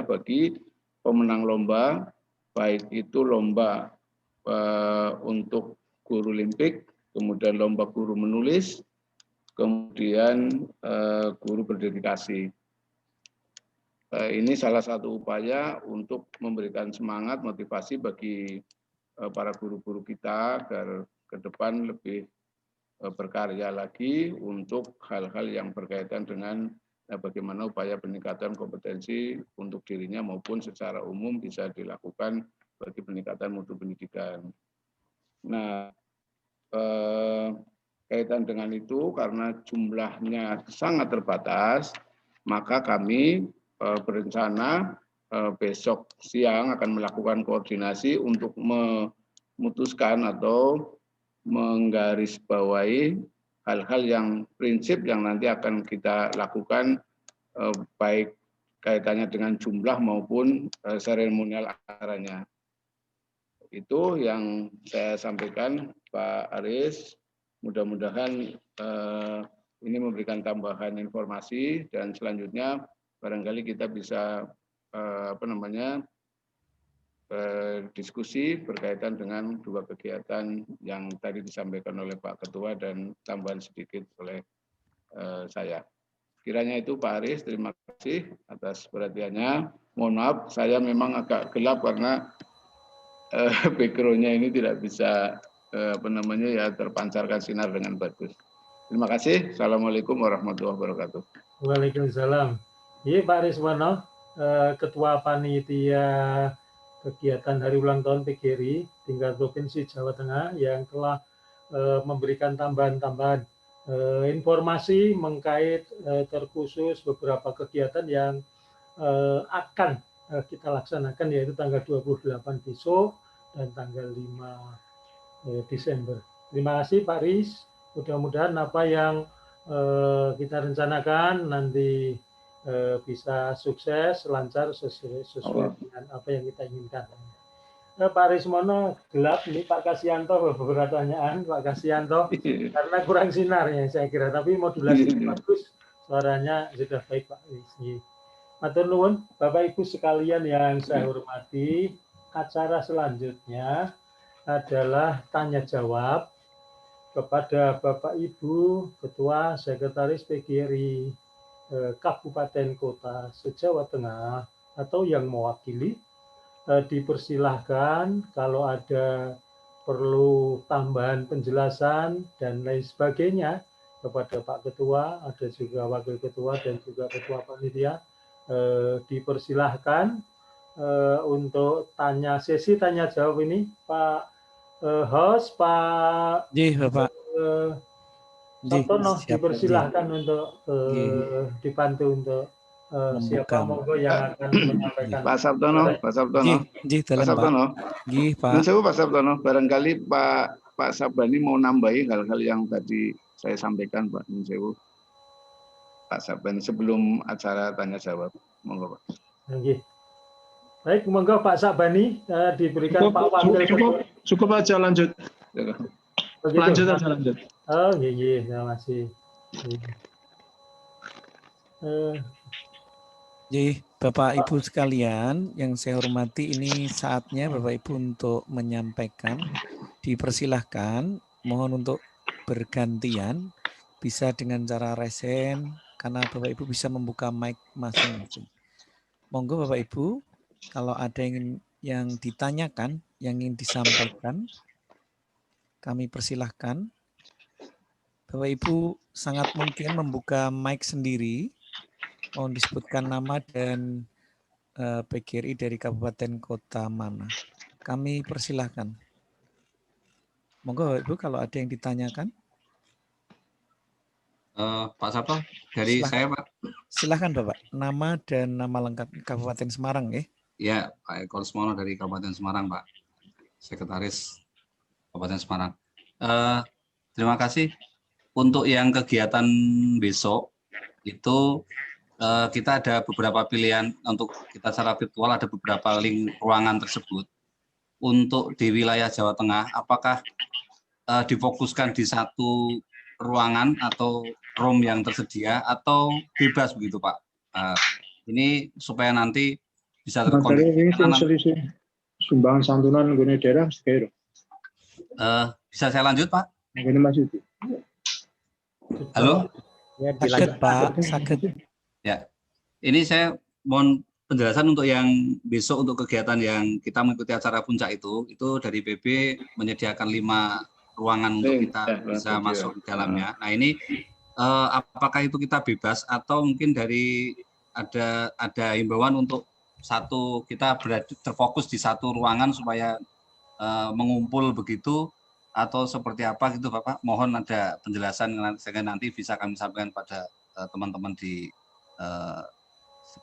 bagi pemenang lomba, baik itu lomba untuk guru limpik, kemudian lomba guru menulis, kemudian guru berdedikasi. Ini salah satu upaya untuk memberikan semangat, motivasi bagi para guru-guru kita agar ke depan lebih berkarya lagi untuk hal-hal yang berkaitan dengan bagaimana upaya peningkatan kompetensi untuk dirinya maupun secara umum bisa dilakukan bagi peningkatan mutu pendidikan. Nah, kaitan dengan itu karena jumlahnya sangat terbatas, maka kami berencana besok siang akan melakukan koordinasi untuk memutuskan atau menggarisbawahi hal-hal yang prinsip yang nanti akan kita lakukan baik kaitannya dengan jumlah maupun seremonial acaranya. Itu yang saya sampaikan Pak Aris. Mudah-mudahan ini memberikan tambahan informasi dan selanjutnya barangkali kita bisa diskusi berkaitan dengan 2 kegiatan yang tadi disampaikan oleh Pak Ketua dan tambahan sedikit oleh saya. Kiranya itu Pak Aris, terima kasih atas perhatiannya. Mohon maaf, saya memang agak gelap karena background-nya ini tidak bisa terpancarkan sinar dengan bagus. Terima kasih. Assalamualaikum warahmatullahi wabarakatuh. Waalaikumsalam. Iya Pak Riswono, Ketua Panitia Kegiatan Hari Ulang Tahun PGRI tingkat Provinsi Jawa Tengah yang telah memberikan tambahan-tambahan informasi mengkait terkhusus beberapa kegiatan yang akan kita laksanakan, yaitu tanggal 28 besok dan tanggal 5 Desember. Terima kasih Pak Riz. Mudah-mudahan apa yang kita rencanakan nanti bisa sukses, lancar, sesuai dengan apa yang kita inginkan. Pak Rismono gelap, ini Pak Kasianto beberapa pertanyaan, Pak Kasianto, karena kurang sinarnya saya kira, tapi modulasi bagus, suaranya sudah baik Pak Rizky. Matur nuwun, Bapak Ibu sekalian yang saya hormati, acara selanjutnya adalah tanya jawab kepada Bapak Ibu Ketua Sekretaris PGRI Kabupaten Kota se-Jawa Tengah atau yang mewakili, dipersilahkan kalau ada perlu tambahan penjelasan dan lain sebagainya kepada Pak Ketua, ada juga Wakil Ketua dan juga Ketua Panitia, dipersilahkan untuk sesi tanya jawab ini, Pak host, Pak Bapak. Sabtono, dipersilahkan untuk dibantu untuk siapa monggo yang akan menyampaikan. Pak Sabtono. Pak Sabtono. Pak Sabtono, barangkali Pak Sabani mau nambahi hal-hal yang tadi saya sampaikan, Pak Ninsewu. Pak Sabani sebelum acara tanya jawab, monggo Pak. Baik, monggo Pak Sabani diberikan Pak Wakil. Cukup aja lanjut. Begitu. Lanjut. Oh iya, terima kasih. Jadi Bapak Ibu sekalian yang saya hormati, ini saatnya Bapak Ibu untuk menyampaikan. Dipersilahkan, mohon untuk bergantian, bisa dengan cara resen, karena Bapak Ibu bisa membuka mic masing-masing. Monggo Bapak Ibu, kalau ada yang ditanyakan, yang ingin disampaikan, kami persilahkan. Bapak Ibu sangat mungkin membuka mic sendiri, mohon disebutkan nama dan PGRI dari kabupaten kota mana. Kami persilahkan. Monggo Bapak Ibu kalau ada yang ditanyakan. Pak Sabto, dari Silahkan. saya Pak. Silahkan Bapak, nama dan nama lengkap Kabupaten Semarang ya. Ya, Pak Eko Lesmono dari Kabupaten Semarang Pak, Sekretaris Kabupaten Semarang. Terima kasih. Untuk yang kegiatan besok itu kita ada beberapa pilihan untuk kita secara virtual, ada beberapa link ruangan tersebut. Untuk di wilayah Jawa Tengah, apakah difokuskan di satu ruangan atau room yang tersedia atau bebas begitu Pak? Ini supaya nanti bisa Materi ini terkoneksi. selisih sumbangan santunan gune daerah sekali. Bisa saya lanjut Pak? Ini Mas Yudi. Halo? Ya, Sakit Pak, sakit. Ya, ini saya mohon penjelasan untuk yang besok untuk kegiatan yang kita mengikuti acara puncak itu dari PB menyediakan 5 ruangan untuk kita bisa masuk di dalamnya. Nah ini apakah itu kita bebas atau mungkin dari ada himbauan untuk kita terfokus di satu ruangan supaya mengumpul begitu atau seperti apa gitu Bapak? Mohon ada penjelasan sehingga nanti bisa kami sampaikan pada teman-teman di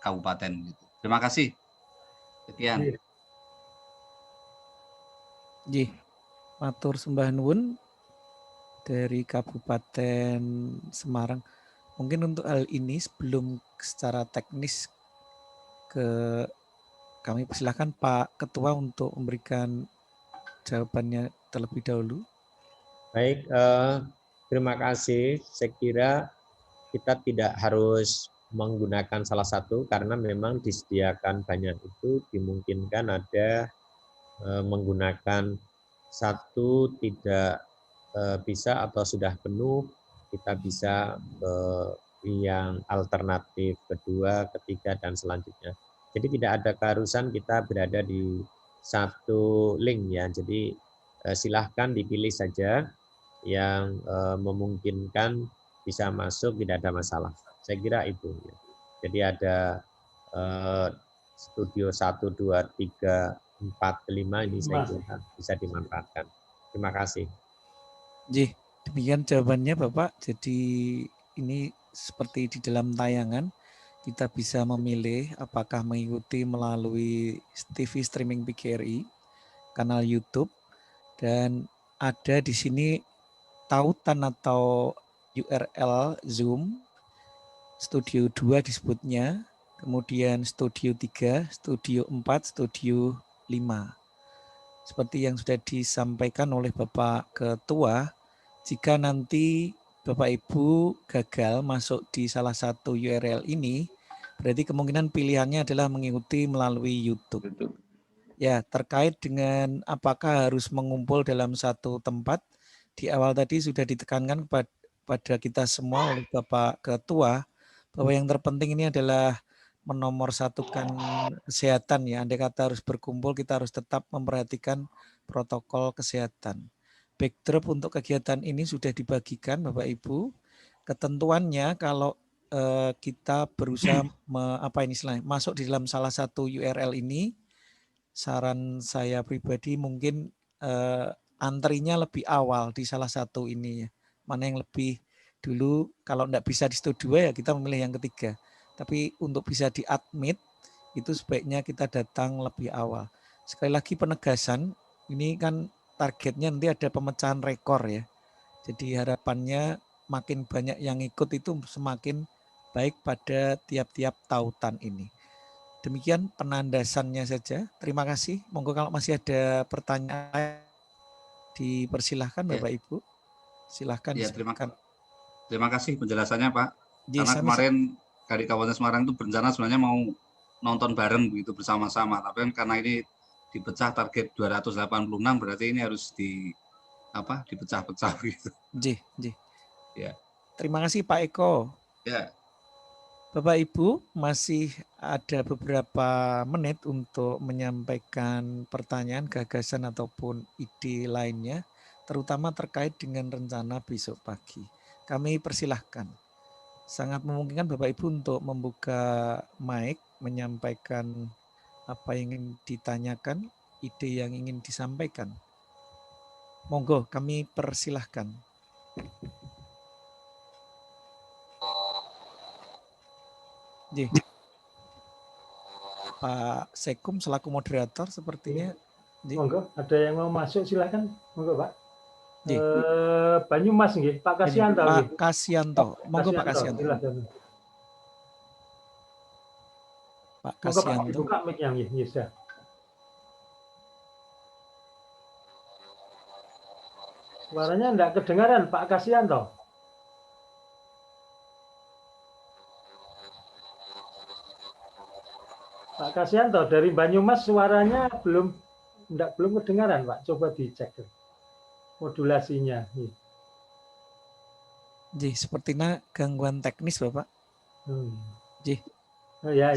kabupaten gitu. Terima kasih. Sekian. Nggih. Matur sembah nuwun dari Kabupaten Semarang. Mungkin untuk hal ini sebelum secara teknis kami persilahkan Pak Ketua untuk memberikan jawabannya terlebih dahulu. Baik, terima kasih. Saya kira kita tidak harus menggunakan salah satu karena memang disediakan banyak itu dimungkinkan ada menggunakan satu tidak bisa atau sudah penuh, kita bisa yang alternatif kedua, ketiga, dan selanjutnya. Jadi tidak ada keharusan kita berada di satu link ya. Jadi silahkan dipilih saja yang memungkinkan bisa masuk, tidak ada masalah. Saya kira itu. Jadi ada studio 1, 2, 3, 4, 5 ini saya kira bisa dimanfaatkan. Terima kasih. Jih, demikian jawabannya Bapak. Jadi ini seperti di dalam tayangan, kita bisa memilih apakah mengikuti melalui TV streaming PGRI, kanal YouTube, dan ada di sini tautan atau URL Zoom, Studio 2 disebutnya, kemudian Studio 3, Studio 4, Studio 5. Seperti yang sudah disampaikan oleh Bapak Ketua, jika nanti Bapak Ibu gagal masuk di salah satu URL ini, berarti kemungkinan pilihannya adalah mengikuti melalui YouTube. Ya, terkait dengan apakah harus mengumpul dalam satu tempat, di awal tadi sudah ditekankan pada kita semua oleh Bapak Ketua, bahwa yang terpenting ini adalah menomorsatukan kesehatan ya. Andai kata harus berkumpul, kita harus tetap memperhatikan protokol kesehatan. Backdrop untuk kegiatan ini sudah dibagikan Bapak Ibu. Ketentuannya kalau kita berusaha masuk di dalam salah satu URL ini, saran saya pribadi mungkin antrinya lebih awal di salah satu ini ya. Mana yang lebih dulu, kalau enggak bisa di studio 2 ya kita memilih yang ketiga. Tapi untuk bisa di-admit, itu sebaiknya kita datang lebih awal. Sekali lagi penegasan, ini kan targetnya nanti ada pemecahan rekor ya. Jadi harapannya makin banyak yang ikut itu semakin baik pada tiap-tiap tautan ini. Demikian penandasannya saja. Terima kasih. Monggo kalau masih ada pertanyaan, dipersilahkan Bapak Ibu. Silahkan. Ya, terima kasih penjelasannya Pak. Karena kemarin dari Kabupaten Semarang itu berencana sebenarnya mau nonton bareng begitu bersama-sama, tapi kan karena ini dipecah target 286 berarti ini harus dipecah-pecah gitu. Ya. Terima kasih Pak Eko. Ya. Bapak Ibu masih ada beberapa menit untuk menyampaikan pertanyaan, gagasan ataupun ide lainnya, terutama terkait dengan rencana besok pagi. Kami persilahkan. Sangat memungkinkan Bapak Ibu untuk membuka mic, menyampaikan apa yang ingin ditanyakan, ide yang ingin disampaikan. Monggo, kami persilahkan. Pak Sekum selaku moderator sepertinya. Monggo, ada yang mau masuk silakan. Monggo, Pak. Banyumas nggih, Pak Kasianto nggih. Pak Kasianto. Monggo Pak Kasianto. Silakan. Pak Monggo Pak, Kasianto. buka mic-nya nggih, bisa. Suaranya enggak kedengaran Pak Kasianto. Pak Kasianto dari Banyumas suaranya belum kedengaran, Pak. Coba dicek modulasinya. Sepertinya gangguan teknis, Bapak. Ya,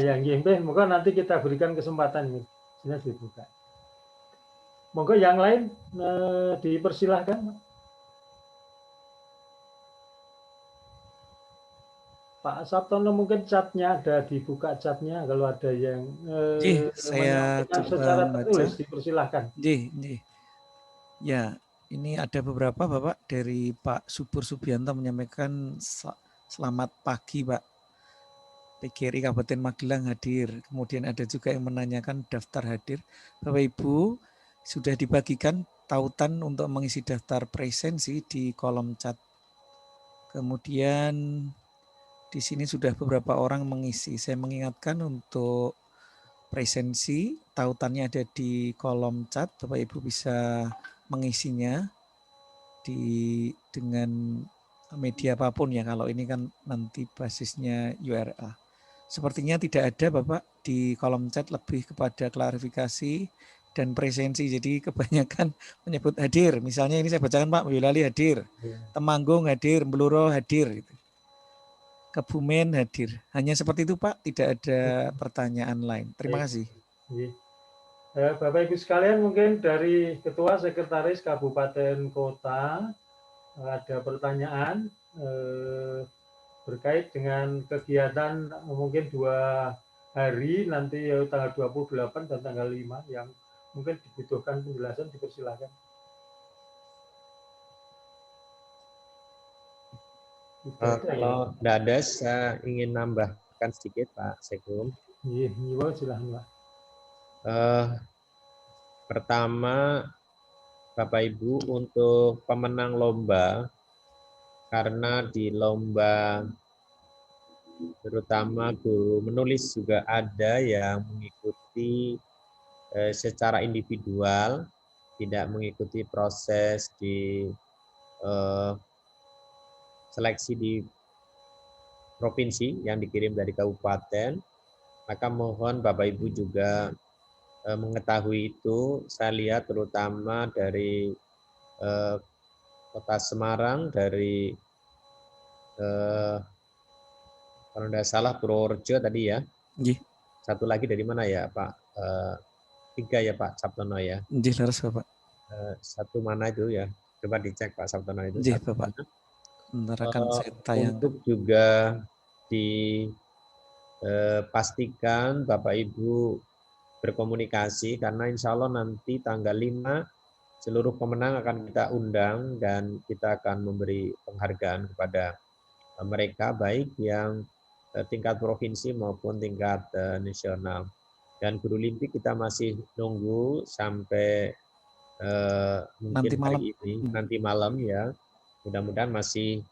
monggo nanti kita berikan kesempatan ini. Sini dibuka. Monggo yang lain dipersilahkan. Pak Sabtono mungkin chatnya ada dibuka chatnya kalau ada yang saya coba secara tertulis baca. Dipersilahkan. Ya, ini ada beberapa Bapak dari Pak Subur Subianto menyampaikan selamat pagi Pak. PGRI Kabupaten Magelang hadir. Kemudian ada juga yang menanyakan daftar hadir. Bapak Ibu sudah dibagikan tautan untuk mengisi daftar presensi di kolom chat. Kemudian di sini sudah beberapa orang mengisi. Saya mengingatkan untuk presensi, tautannya ada di kolom chat. Bapak Ibu bisa mengisinya dengan media apapun ya. Kalau ini kan nanti basisnya URL. Sepertinya tidak ada Bapak di kolom chat, lebih kepada klarifikasi dan presensi. Jadi kebanyakan menyebut hadir. Misalnya ini saya bacakan Pak, Boyolali hadir, Temanggung hadir, Bluro hadir gitu. Kebumen hadir. Hanya seperti itu Pak, tidak ada pertanyaan lain. Terima kasih. Bapak Ibu sekalian, mungkin dari Ketua Sekretaris Kabupaten Kota ada pertanyaan berkait dengan kegiatan mungkin 2 hari nanti tanggal 28 dan tanggal 5 yang mungkin dibutuhkan penjelasan, dipersilakan. Kalau tidak ada, saya ingin nambahkan sedikit Pak Sekum. Iya, silahkan Pak. Pertama, Bapak Ibu, untuk pemenang lomba, karena di lomba terutama guru menulis juga ada yang mengikuti secara individual, tidak mengikuti proses di seleksi di provinsi yang dikirim dari kabupaten, maka mohon Bapak Ibu juga mengetahui itu. Saya lihat terutama dari Kota Semarang, dari kalau tidak salah Purworejo tadi ya. Satu lagi dari mana ya Pak? 3 ya Pak Sabtono ya. Laras Bapak. Satu mana itu ya? Coba dicek Pak Sabtono itu. Bapak. Akan saya tayangkan. Untuk juga dipastikan Bapak Ibu berkomunikasi, karena insya Allah nanti tanggal 5 seluruh pemenang akan kita undang dan kita akan memberi penghargaan kepada mereka, baik yang tingkat provinsi maupun tingkat nasional. Dan guru Limpik kita masih nunggu sampai mungkin hari ini, nanti malam ya. Mudah-mudahan masih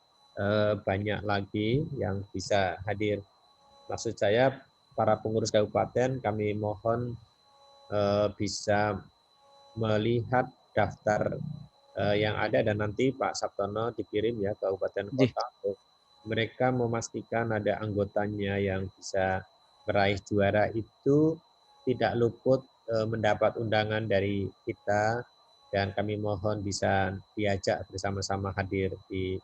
banyak lagi yang bisa hadir. Maksud saya, para pengurus kabupaten, kami mohon bisa melihat daftar yang ada dan nanti Pak Sabtono dikirim ya ke kabupaten kota untuk mereka memastikan ada anggotanya yang bisa meraih juara itu tidak luput mendapat undangan dari kita, dan kami mohon bisa diajak bersama-sama hadir di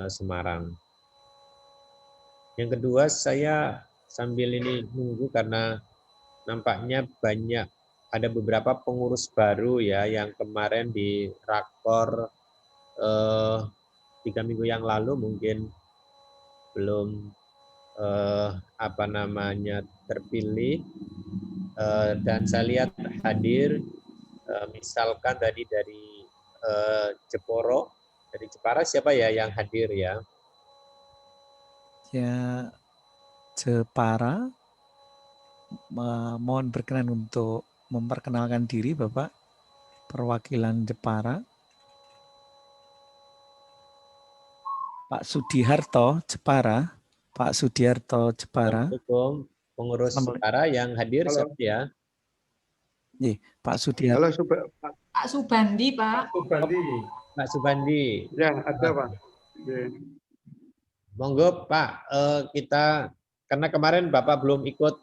Semarang. Yang kedua, saya sambil ini nunggu karena nampaknya ada beberapa pengurus baru ya yang kemarin di rakor 3 minggu yang lalu mungkin belum terpilih, dan saya lihat hadir misalkan tadi dari Jeporo, dari Jepara siapa ya yang hadir ya? Ya, Jepara. Mohon berkenan untuk memperkenalkan diri Bapak, perwakilan Jepara. Pak Sudiharto Jepara. Pak Sudiharto Jepara. Assalamualaikum. Pengurus Jepara yang hadir siapa ya? Pak Sudiharto. Halo, Pak Subandi, Pak. Pak Subandi. Ya, ada Pak. Monggo Pak, kita karena kemarin Bapak belum ikut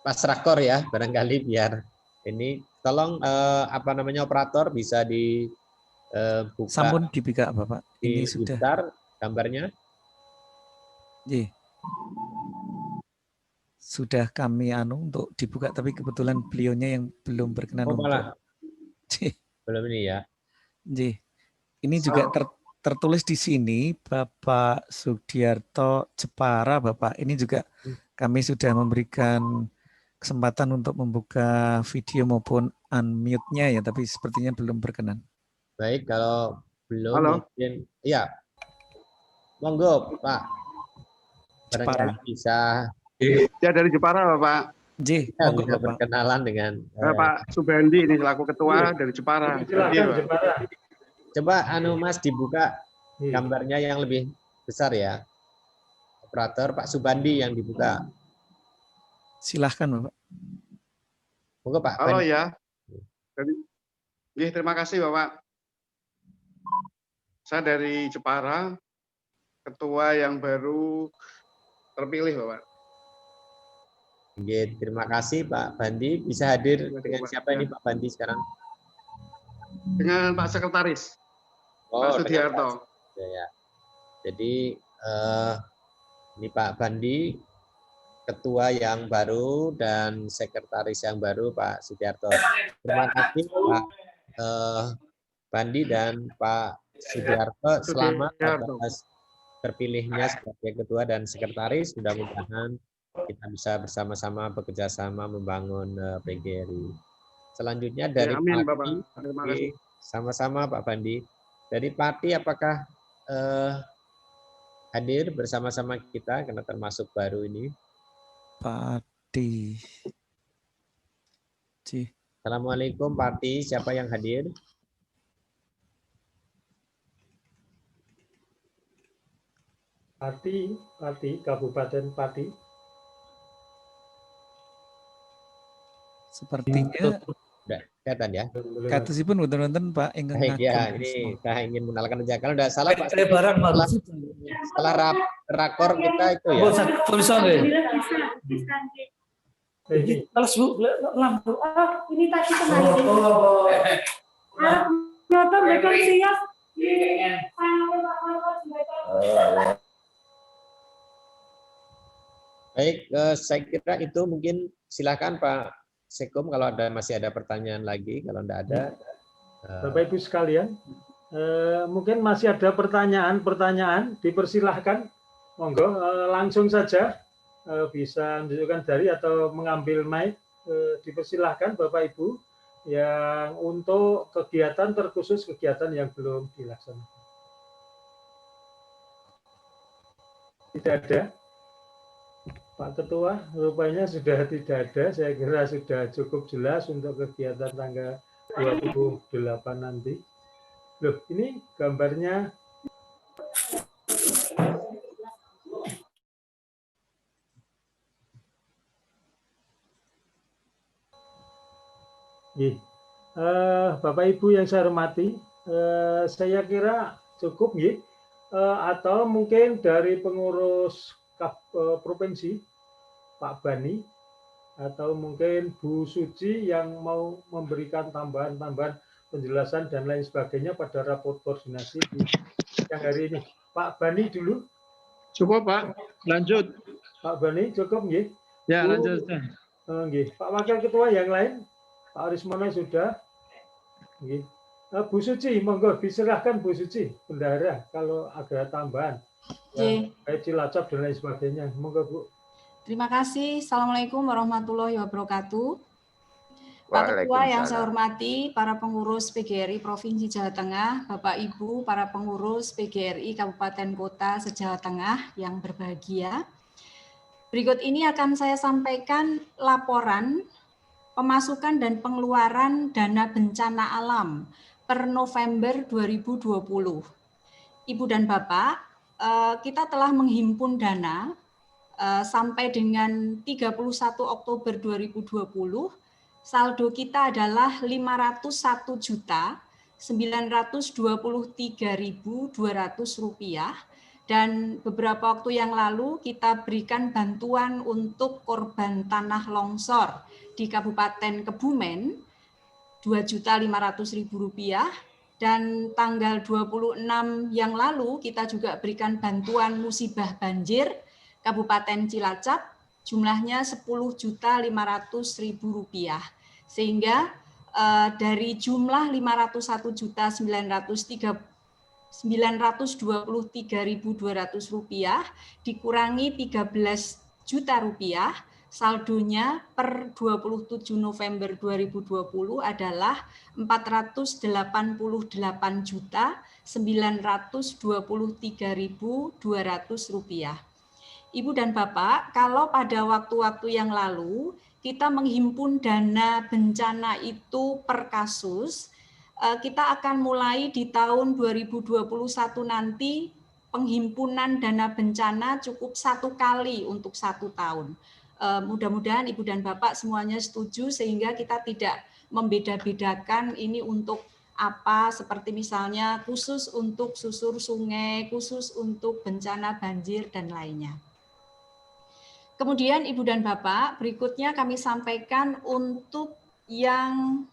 pas rakor ya, barangkali biar ini tolong operator bisa dibuka. Sampun dibuka Bapak. Ini sudah. Gambarnya. Sudah kami untuk dibuka, tapi kebetulan beliaunya yang belum berkenan untuk. Belum ini ya. Ini juga tertulis di sini Bapak Sudiharto Jepara, Bapak. Ini juga kami sudah memberikan kesempatan untuk membuka video maupun unmute-nya ya, tapi sepertinya belum berkenan. Baik, kalau belum mungkin ya. Monggo Pak. Barangkali bisa. Ya, dari Jepara Bapak. Monggo bisa Bapak. berkenalan dengan Pak Subandi ini selaku ketua dari Jepara. Coba Mas dibuka gambarnya yang lebih besar ya. Operator Pak Subandi yang dibuka. Silahkan Bapak. Monggo Pak. Halo ya. Terima kasih Bapak. Saya dari Jepara, ketua yang baru terpilih Bapak. Terima kasih Pak Bandi. Bisa hadir dengan siapa ini Pak Bandi sekarang? Dengan Pak Sekretaris. Pak Sudiharto. Ya. Jadi ini Pak Bandi, ketua yang baru dan sekretaris yang baru Pak Sudiharto. Terima kasih Pak Bandi dan Pak Sudiharto. Selamat atas terpilihnya sebagai ketua dan sekretaris. Mudah-mudahan kita bisa bersama-sama bekerja sama membangun PGRI. Selanjutnya dari Pati, sama-sama Pak Bandi. Dari Pati, apakah hadir bersama-sama kita karena termasuk baru ini? Pati. Assalamualaikum Pati, siapa yang hadir? Pati, Kabupaten Pati. Sepertinya udah kelihatan ya. Katusipun wonten Pak ingkang ya, ini saya ingin mengenalkan aja. Kalau tidak salah Pak, setelah rakor kita itu ya. Terus Bu, lampu. Ini tadi kemarin. Nonton mereka siap. Baik, saya kira itu mungkin silakan Pak Sekum kalau masih ada pertanyaan lagi, kalau tidak ada. Bapak Ibu sekalian, mungkin masih ada pertanyaan, dipersilahkan, monggo langsung saja bisa menunjukkan jari atau mengambil mic, dipersilahkan Bapak Ibu yang untuk kegiatan terkhusus kegiatan yang belum dilaksanakan. Tidak ada. Pak Ketua, rupanya sudah tidak ada. Saya kira sudah cukup jelas untuk kegiatan tanggal 28 nanti. Loh, ini gambarnya. Bapak Ibu yang saya hormati, saya kira cukup, atau mungkin dari pengurus provinsi, Pak Bani, atau mungkin Bu Suci yang mau memberikan tambahan-tambahan penjelasan dan lain sebagainya pada rapor koordinasi yang hari ini. Pak Bani dulu. Cukup Pak, lanjut. Pak Bani cukup, nggih? Ya, lanjut. Nggih. Pak Wakil Ketua yang lain, Pak Arismono sudah. Nggih. Bu Suci, monggo diserahkan Bu Suci, bendahara, kalau ada tambahan. Kayak Cilacap dan lain sebagainya. Monggo Bu. Terima kasih. Assalamualaikum warahmatullahi wabarakatuh. Pak Ketua yang saya hormati, para pengurus PGRI Provinsi Jawa Tengah, Bapak Ibu, para pengurus PGRI Kabupaten Kota se-Jawa Tengah yang berbahagia. Berikut ini akan saya sampaikan laporan pemasukan dan pengeluaran dana bencana alam per November 2020. Ibu dan Bapak, kita telah menghimpun dana sampai dengan 31 Oktober 2020, saldo kita adalah 501.923.200 rupiah. Dan beberapa waktu yang lalu kita berikan bantuan untuk korban tanah longsor di Kabupaten Kebumen 2.500.000 rupiah. Dan tanggal 26 yang lalu kita juga berikan bantuan musibah banjir Kabupaten Cilacap jumlahnya 10.500.000 rupiah. Sehingga dari jumlah 501.923.200 rupiah dikurangi 13 juta rupiah, saldonya per 27 November 2020 adalah 488.923.200 rupiah. Ibu dan Bapak, kalau pada waktu-waktu yang lalu kita menghimpun dana bencana itu per kasus, kita akan mulai di tahun 2021 nanti penghimpunan dana bencana cukup 1 kali untuk 1 tahun. Mudah-mudahan Ibu dan Bapak semuanya setuju sehingga kita tidak membeda-bedakan ini untuk apa, seperti misalnya khusus untuk susur sungai, khusus untuk bencana banjir, dan lainnya. Kemudian Ibu dan Bapak, berikutnya kami sampaikan untuk yang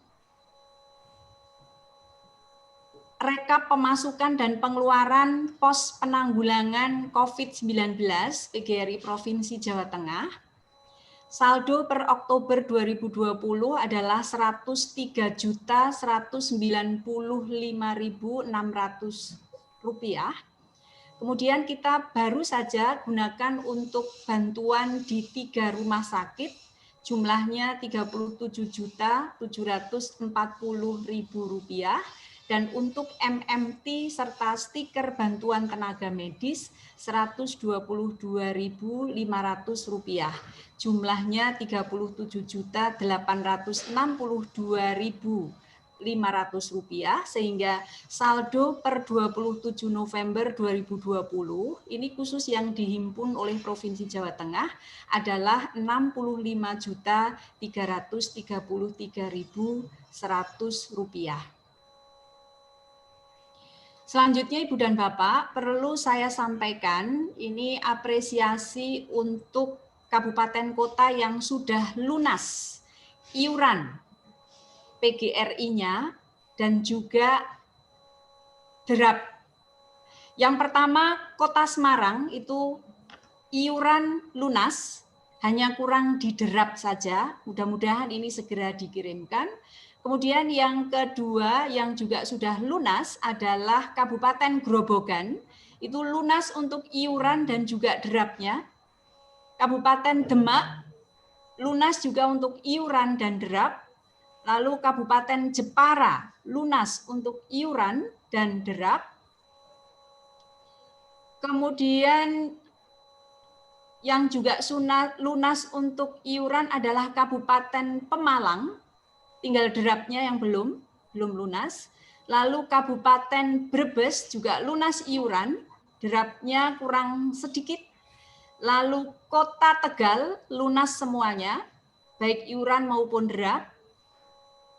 rekap pemasukan dan pengeluaran pos penanggulangan COVID-19 PGRI Provinsi Jawa Tengah. Saldo per Oktober 2020 adalah 103.195.600 rupiah. Kemudian kita baru saja gunakan untuk bantuan di 3 rumah sakit, jumlahnya 37.740.000 rupiah. Dan untuk MMT serta stiker bantuan tenaga medis 122.500 rupiah. Jumlahnya 37.862.500 rupiah, sehingga saldo per 27 November 2020 ini khusus yang dihimpun oleh Provinsi Jawa Tengah adalah 65.333.100 rupiah. Selanjutnya Ibu dan Bapak, perlu saya sampaikan ini apresiasi untuk kabupaten kota yang sudah lunas iuran PGRI-nya dan juga derap. Yang pertama, Kota Semarang itu iuran lunas, hanya kurang diderap saja. Mudah-mudahan ini segera dikirimkan. Kemudian yang kedua yang juga sudah lunas adalah Kabupaten Grobogan, itu lunas untuk iuran dan juga derapnya. Kabupaten Demak lunas juga untuk iuran dan derap. Lalu Kabupaten Jepara lunas untuk iuran dan derap. Kemudian yang juga lunas untuk iuran adalah Kabupaten Pemalang, tinggal derapnya yang belum lunas. Lalu Kabupaten Brebes juga lunas iuran, derapnya kurang sedikit. Lalu Kota Tegal lunas semuanya, baik iuran maupun derap.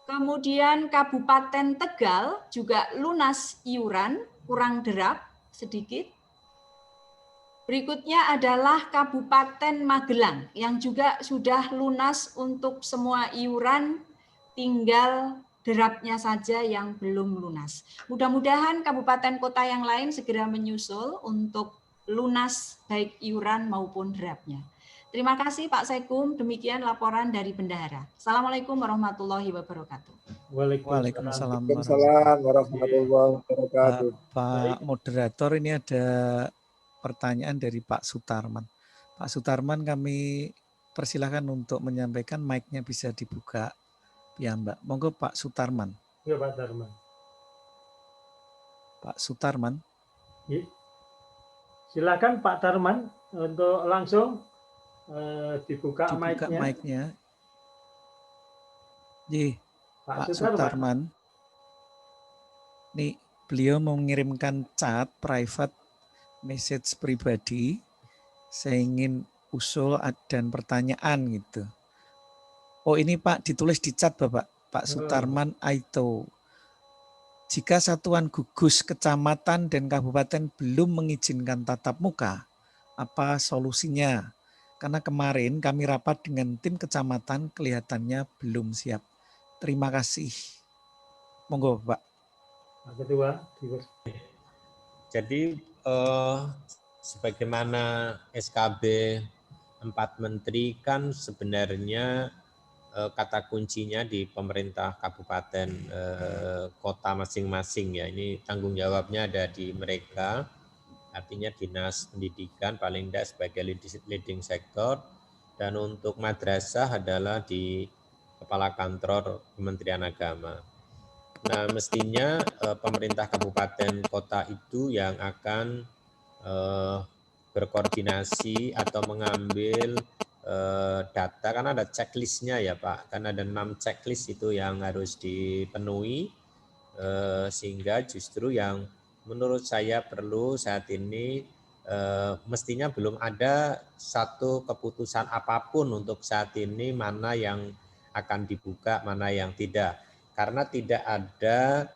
Kemudian Kabupaten Tegal juga lunas iuran, kurang derap sedikit. Berikutnya adalah Kabupaten Magelang yang juga sudah lunas untuk semua iuran, tinggal derapnya saja yang belum lunas. Mudah-mudahan kabupaten kota yang lain segera menyusul untuk lunas baik iuran maupun derapnya. Terima kasih Pak Sekum, demikian laporan dari Bendahara. Assalamualaikum warahmatullahi wabarakatuh. Waalaikumsalam warahmatullahi wabarakatuh. Pak moderator, ini ada pertanyaan dari Pak Sutarman. Pak Sutarman, kami persilahkan untuk menyampaikan, mic-nya bisa dibuka. Ya Mbak, monggo Pak Sutarman. Ya Pak Darman. Pak Sutarman. Ya. Silakan Pak Darman untuk langsung Dibuka mic-nya. mic-nya. Pak Sutarman. Nih, beliau mau mengirimkan chat private message pribadi. Saya ingin usul dan pertanyaan gitu. Oh, ini Pak ditulis di chat Bapak. Pak Sutarman Aito. Jika satuan gugus kecamatan dan kabupaten belum mengizinkan tatap muka, apa solusinya? Karena kemarin kami rapat dengan tim kecamatan kelihatannya belum siap. Terima kasih. Monggo, Pak. Ketua. Jadi sebagaimana SKB 4 Menteri kan sebenarnya kata kuncinya di pemerintah kabupaten kota masing-masing ya. Ini tanggung jawabnya ada di mereka, artinya dinas pendidikan paling tidak sebagai leading sektor, dan untuk madrasah adalah di kepala kantor Kementerian Agama. Nah, mestinya pemerintah kabupaten kota itu yang akan berkoordinasi atau mengambil data, karena ada checklistnya ya Pak, kan ada 6 checklist itu yang harus dipenuhi, sehingga justru yang menurut saya perlu saat ini mestinya belum ada satu keputusan apapun untuk saat ini mana yang akan dibuka, mana yang tidak, karena tidak ada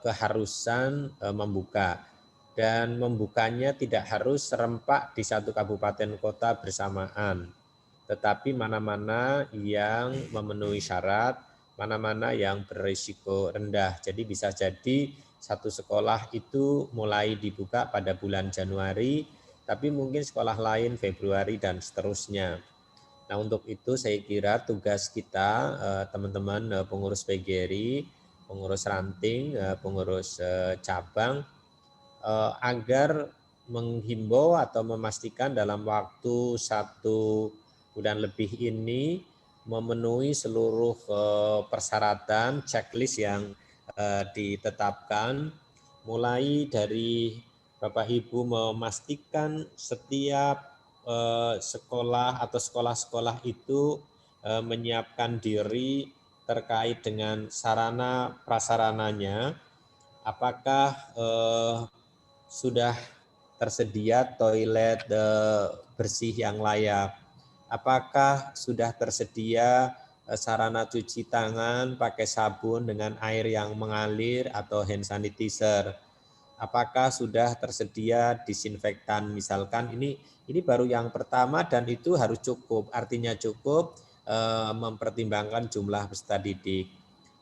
keharusan membuka. Dan membukanya tidak harus serempak di satu kabupaten kota bersamaan, tetapi mana-mana yang memenuhi syarat, mana-mana yang berisiko rendah. Jadi bisa jadi satu sekolah itu mulai dibuka pada bulan Januari, tapi mungkin sekolah lain Februari dan seterusnya. Nah, untuk itu saya kira tugas kita teman-teman pengurus PGRI, pengurus ranting, pengurus cabang, agar menghimbau atau memastikan dalam waktu 1 bulan lebih ini memenuhi seluruh persyaratan checklist yang ditetapkan, mulai dari Bapak Ibu memastikan setiap sekolah atau sekolah-sekolah itu menyiapkan diri terkait dengan sarana prasarananya, apakah sudah tersedia toilet bersih yang layak, apakah sudah tersedia sarana cuci tangan pakai sabun dengan air yang mengalir atau hand sanitizer, apakah sudah tersedia disinfektan misalkan. Ini baru yang pertama dan itu harus cukup, artinya cukup mempertimbangkan jumlah peserta didik.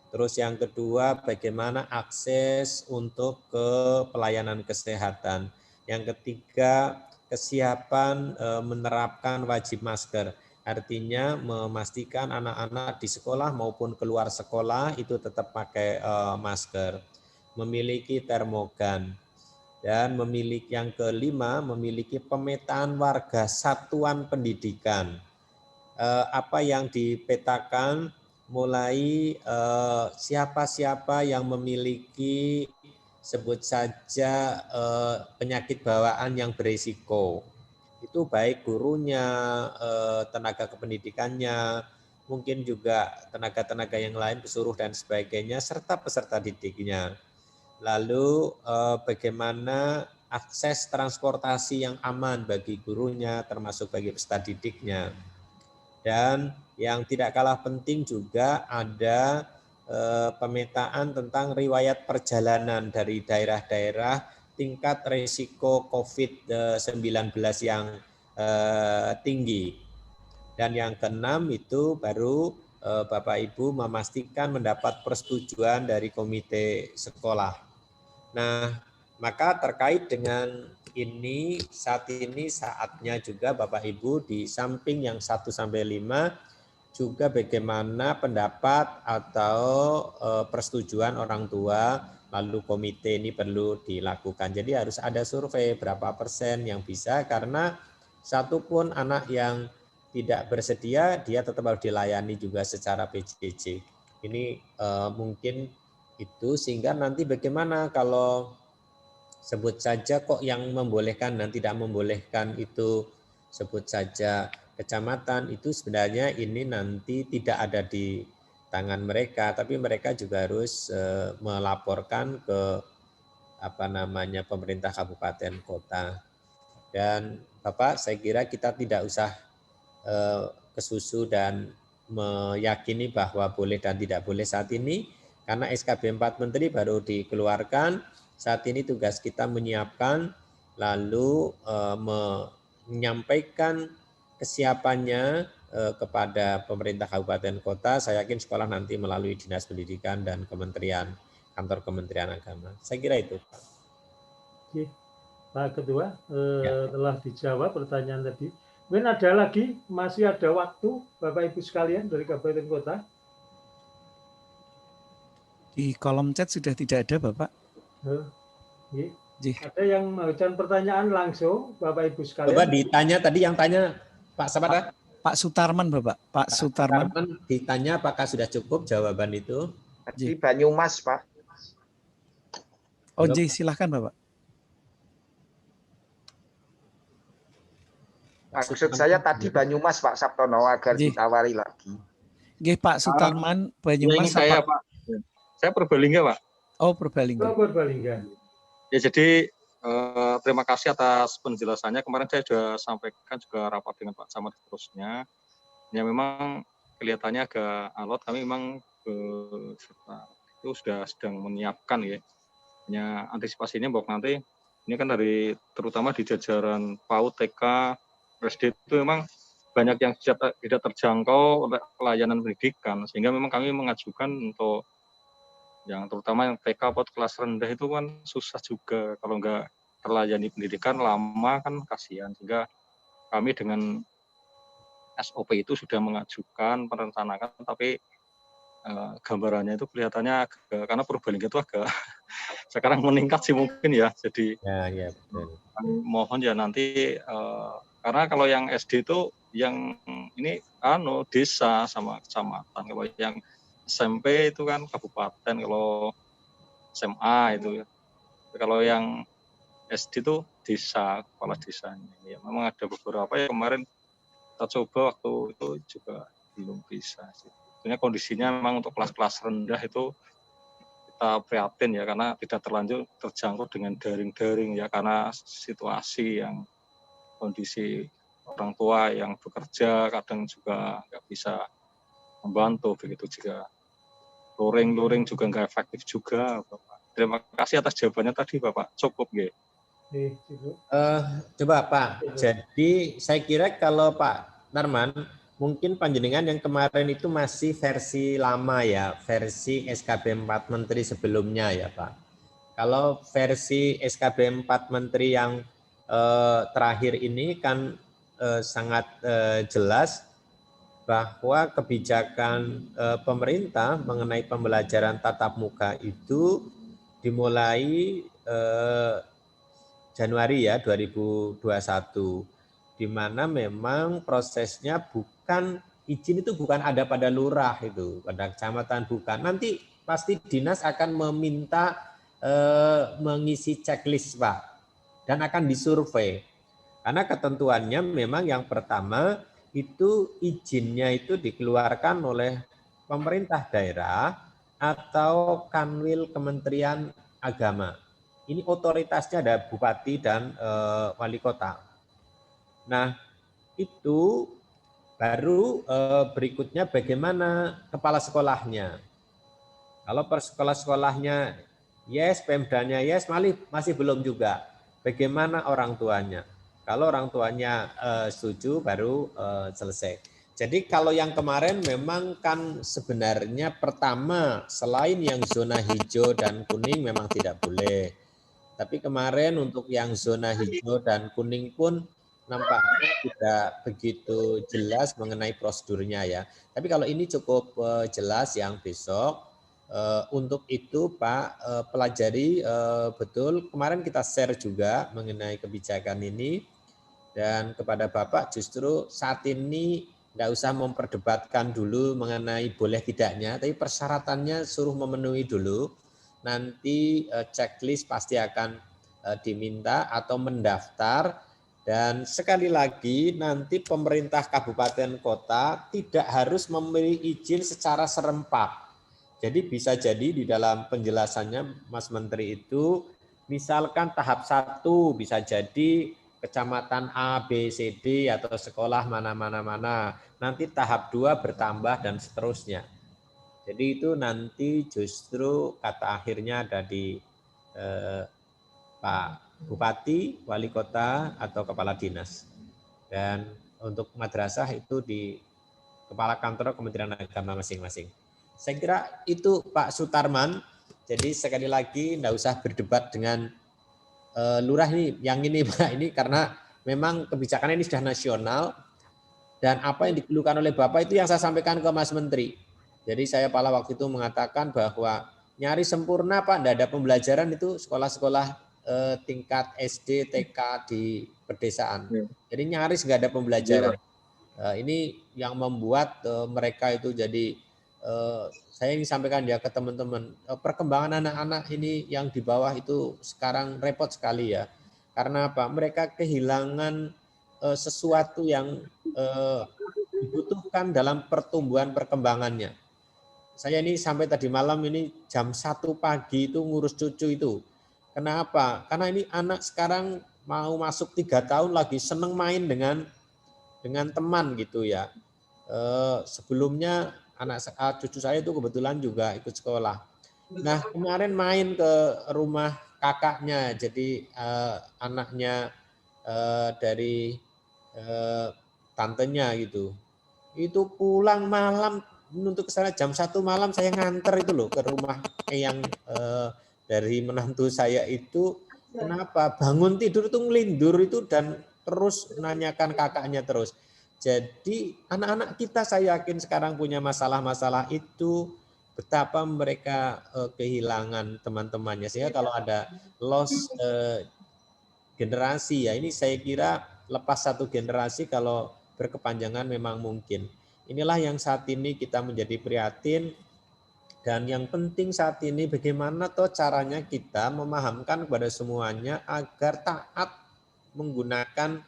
Terus yang kedua, bagaimana akses untuk ke pelayanan kesehatan. Yang ketiga, kesiapan menerapkan wajib masker. Artinya memastikan anak-anak di sekolah maupun keluar sekolah itu tetap pakai masker. Memiliki termogan. Dan memiliki yang kelima, memiliki pemetaan warga satuan pendidikan. Apa yang dipetakan, mulai siapa-siapa yang memiliki sebut saja penyakit bawaan yang berisiko. Itu baik gurunya, tenaga kependidikannya, mungkin juga tenaga-tenaga yang lain, pesuruh dan sebagainya, serta peserta didiknya. Lalu bagaimana akses transportasi yang aman bagi gurunya, termasuk bagi peserta didiknya. Dan yang tidak kalah penting juga ada pemetaan tentang riwayat perjalanan dari daerah-daerah tingkat risiko COVID-19 yang tinggi. Dan yang keenam itu baru Bapak Ibu memastikan mendapat persetujuan dari komite sekolah. Nah, maka terkait dengan ini, saat ini saatnya juga Bapak Ibu di samping yang 1 sampai 5 juga bagaimana pendapat atau persetujuan orang tua, lalu komite ini perlu dilakukan. Jadi harus ada survei berapa persen yang bisa, karena satupun anak yang tidak bersedia dia tetap harus dilayani juga secara PJJ. Ini mungkin itu, sehingga nanti bagaimana kalau sebut saja kok yang membolehkan dan tidak membolehkan itu sebut saja kecamatan itu sebenarnya ini nanti tidak ada di tangan mereka, tapi mereka juga harus melaporkan ke pemerintah kabupaten kota. Dan Bapak, saya kira kita tidak usah kesusu dan meyakini bahwa boleh dan tidak boleh saat ini, karena SKB 4 Menteri baru dikeluarkan. Saat ini tugas kita menyiapkan, lalu menyampaikan kesiapannya kepada pemerintah kabupaten kota. Saya yakin sekolah nanti melalui Dinas Pendidikan dan kantor Kementerian Agama. Saya kira itu, Pak. Oke. Pak Ketua, telah dijawab pertanyaan tadi. Mungkin ada lagi, masih ada waktu, Bapak Ibu sekalian dari kabupaten kota. Di kolom chat sudah tidak ada, Bapak. Ada yang mengajukan pertanyaan langsung, Bapak Ibu sekalian. Coba ditanya tadi, yang tanya Pak siapa? Pak Sutarman, Bapak. Pak Sutarman. Ditanya apakah sudah cukup jawaban itu? Di Banyumas, Pak. Oh, silahkan, Bapak. Maksud saya tadi Banyumas, Pak Sabtono, agar ditawari lagi. Nggih, Pak Sutarman, Banyumas. Saya, Pak. Saya Purbalingga, Pak. Oh, Purbalingga. Purbalingga. Ya, jadi terima kasih atas penjelasannya. Kemarin saya sudah sampaikan juga rapat dengan Pak Camat terusnya. Ya, memang kelihatannya agak alot. Kami memang itu sudah sedang menyiapkan ya. Hanya antisipasinya bahwa nanti ini kan terutama di jajaran PAUD, TK, SD itu memang banyak yang tidak terjangkau oleh pelayanan pendidikan, sehingga memang kami mengajukan untuk yang terutama yang TK atau kelas rendah itu kan susah juga kalau nggak terlayani pendidikan lama kan kasihan, sehingga kami dengan SOP itu sudah mengajukan, merencanakan, tapi gambarannya itu kelihatannya karena Purbalingga itu agak sekarang meningkat sih mungkin ya, jadi ya, betul. Mohon ya nanti karena kalau yang SD itu yang ini desa sama kecamatan, kalau yang SMP itu kan kabupaten, kalau SMA itu ya. Kalau yang SD itu desa, kepala desanya. Ya, memang ada beberapa yang kemarin kita coba waktu itu juga belum bisa sih. Sebenarnya kondisinya memang untuk kelas-kelas rendah itu kita prihatin ya, karena tidak terjangkau dengan daring-daring ya, karena situasi yang kondisi orang tua yang bekerja kadang juga nggak bisa membantu, begitu juga luring juga nggak efektif juga, Bapak. Terima kasih atas jawabannya tadi, Bapak. Cukup nggih. Coba Pak, jadi saya kira kalau Pak Darman, mungkin panjenengan yang kemarin itu masih versi lama ya, versi SKB 4 Menteri sebelumnya ya Pak. Kalau versi SKB 4 Menteri yang terakhir ini kan sangat jelas bahwa kebijakan pemerintah mengenai pembelajaran tatap muka itu dimulai Januari ya 2021, di mana memang prosesnya bukan izin itu bukan ada pada lurah itu, pada kecamatan bukan. Nanti pasti dinas akan meminta mengisi checklist Pak. Dan akan disurvei. Karena ketentuannya memang yang pertama itu izinnya itu dikeluarkan oleh pemerintah daerah atau Kanwil Kementerian Agama. Ini otoritasnya ada bupati dan wali kota. Nah, itu baru berikutnya bagaimana kepala sekolahnya. Kalau sekolah-sekolahnya yes, Pemdanya yes, masih belum juga. Bagaimana orang tuanya? Kalau orang tuanya setuju baru selesai. Jadi kalau yang kemarin memang kan sebenarnya pertama selain yang zona hijau dan kuning memang tidak boleh. Tapi kemarin untuk yang zona hijau dan kuning pun nampaknya tidak begitu jelas mengenai prosedurnya ya. Tapi kalau ini cukup jelas yang besok. Untuk itu Pak pelajari betul, kemarin kita share juga mengenai kebijakan ini, dan kepada Bapak justru saat ini tidak usah memperdebatkan dulu mengenai boleh tidaknya, tapi persyaratannya suruh memenuhi dulu, nanti checklist pasti akan diminta atau mendaftar Dan sekali lagi nanti pemerintah kabupaten kota tidak harus memberi izin secara serempak. Jadi bisa jadi di dalam penjelasannya Mas Menteri itu misalkan tahap 1 bisa jadi kecamatan A, B, C, D atau sekolah mana. Nanti tahap 2 bertambah dan seterusnya. Jadi itu nanti justru kata akhirnya ada di Pak Bupati, Wali Kota, atau Kepala Dinas. Dan untuk madrasah itu di Kepala Kantor Kementerian Agama masing-masing. Saya kira itu Pak Sutarman. Jadi sekali lagi tidak usah berdebat dengan lurah ini, yang ini Pak, ini karena memang kebijakan ini sudah nasional dan apa yang dikeluhkan oleh Bapak itu yang saya sampaikan ke Mas Menteri. Jadi saya pada waktu itu mengatakan bahwa nyari sempurna Pak, tidak ada pembelajaran itu sekolah-sekolah tingkat SD, TK di pedesaan. Jadi nyaris nggak ada pembelajaran. Ini yang membuat mereka itu jadi, saya ingin sampaikan ya ke teman-teman, perkembangan anak-anak ini yang di bawah itu sekarang repot sekali ya. Karena apa? Mereka kehilangan sesuatu yang dibutuhkan dalam pertumbuhan perkembangannya. Saya ini sampai tadi malam ini jam 1 pagi itu ngurus cucu itu. Kenapa? Karena ini anak sekarang mau masuk 3 tahun lagi seneng main dengan teman gitu ya. Sebelumnya cucu saya itu kebetulan juga ikut sekolah. Nah kemarin main ke rumah kakaknya, jadi anaknya dari tantenya gitu. Itu pulang malam untuk ke sana jam 1 malam saya nganter itu loh ke rumah yang dari menantu saya itu. Kenapa? Bangun tidur itu ngelindur itu dan terus nanyakan kakaknya terus. Jadi anak-anak kita saya yakin sekarang punya masalah-masalah itu, betapa mereka kehilangan teman-temannya. Sehingga kalau ada loss generasi ya, ini saya kira lepas satu generasi kalau berkepanjangan memang mungkin. Inilah yang saat ini kita menjadi prihatin. Dan yang penting saat ini bagaimana toh caranya kita memahamkan kepada semuanya agar taat menggunakan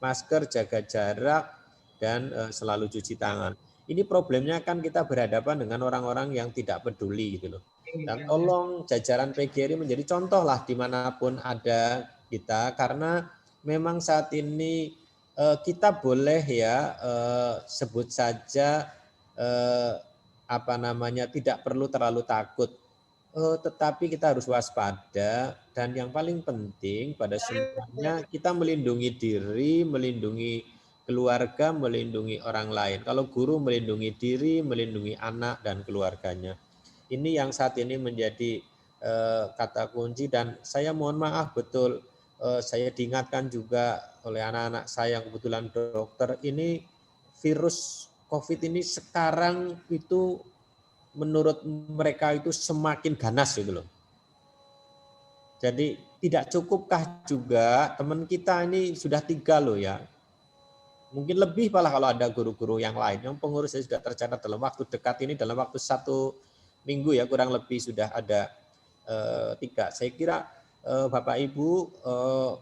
masker, jaga jarak, dan selalu cuci tangan. Ini problemnya kan kita berhadapan dengan orang-orang yang tidak peduli gitu loh. Dan tolong jajaran PGRI menjadi contoh lah dimanapun ada kita, karena memang saat ini kita boleh ya sebut saja tidak perlu terlalu takut, tetapi kita harus waspada, dan yang paling penting pada semuanya kita melindungi diri, melindungi keluarga, melindungi orang lain. Kalau guru melindungi diri, melindungi anak dan keluarganya. Ini yang saat ini menjadi kata kunci, dan saya mohon maaf betul, saya diingatkan juga oleh anak-anak saya yang kebetulan dokter, ini virus COVID ini sekarang itu menurut mereka itu semakin ganas gitu loh. Jadi tidak cukupkah juga teman kita ini sudah 3 loh ya. Mungkin lebih malah kalau ada guru-guru yang lain. Yang pengurus sudah tercatat dalam waktu dekat ini, dalam waktu 1 minggu ya kurang lebih sudah ada 3. Saya kira Bapak Ibu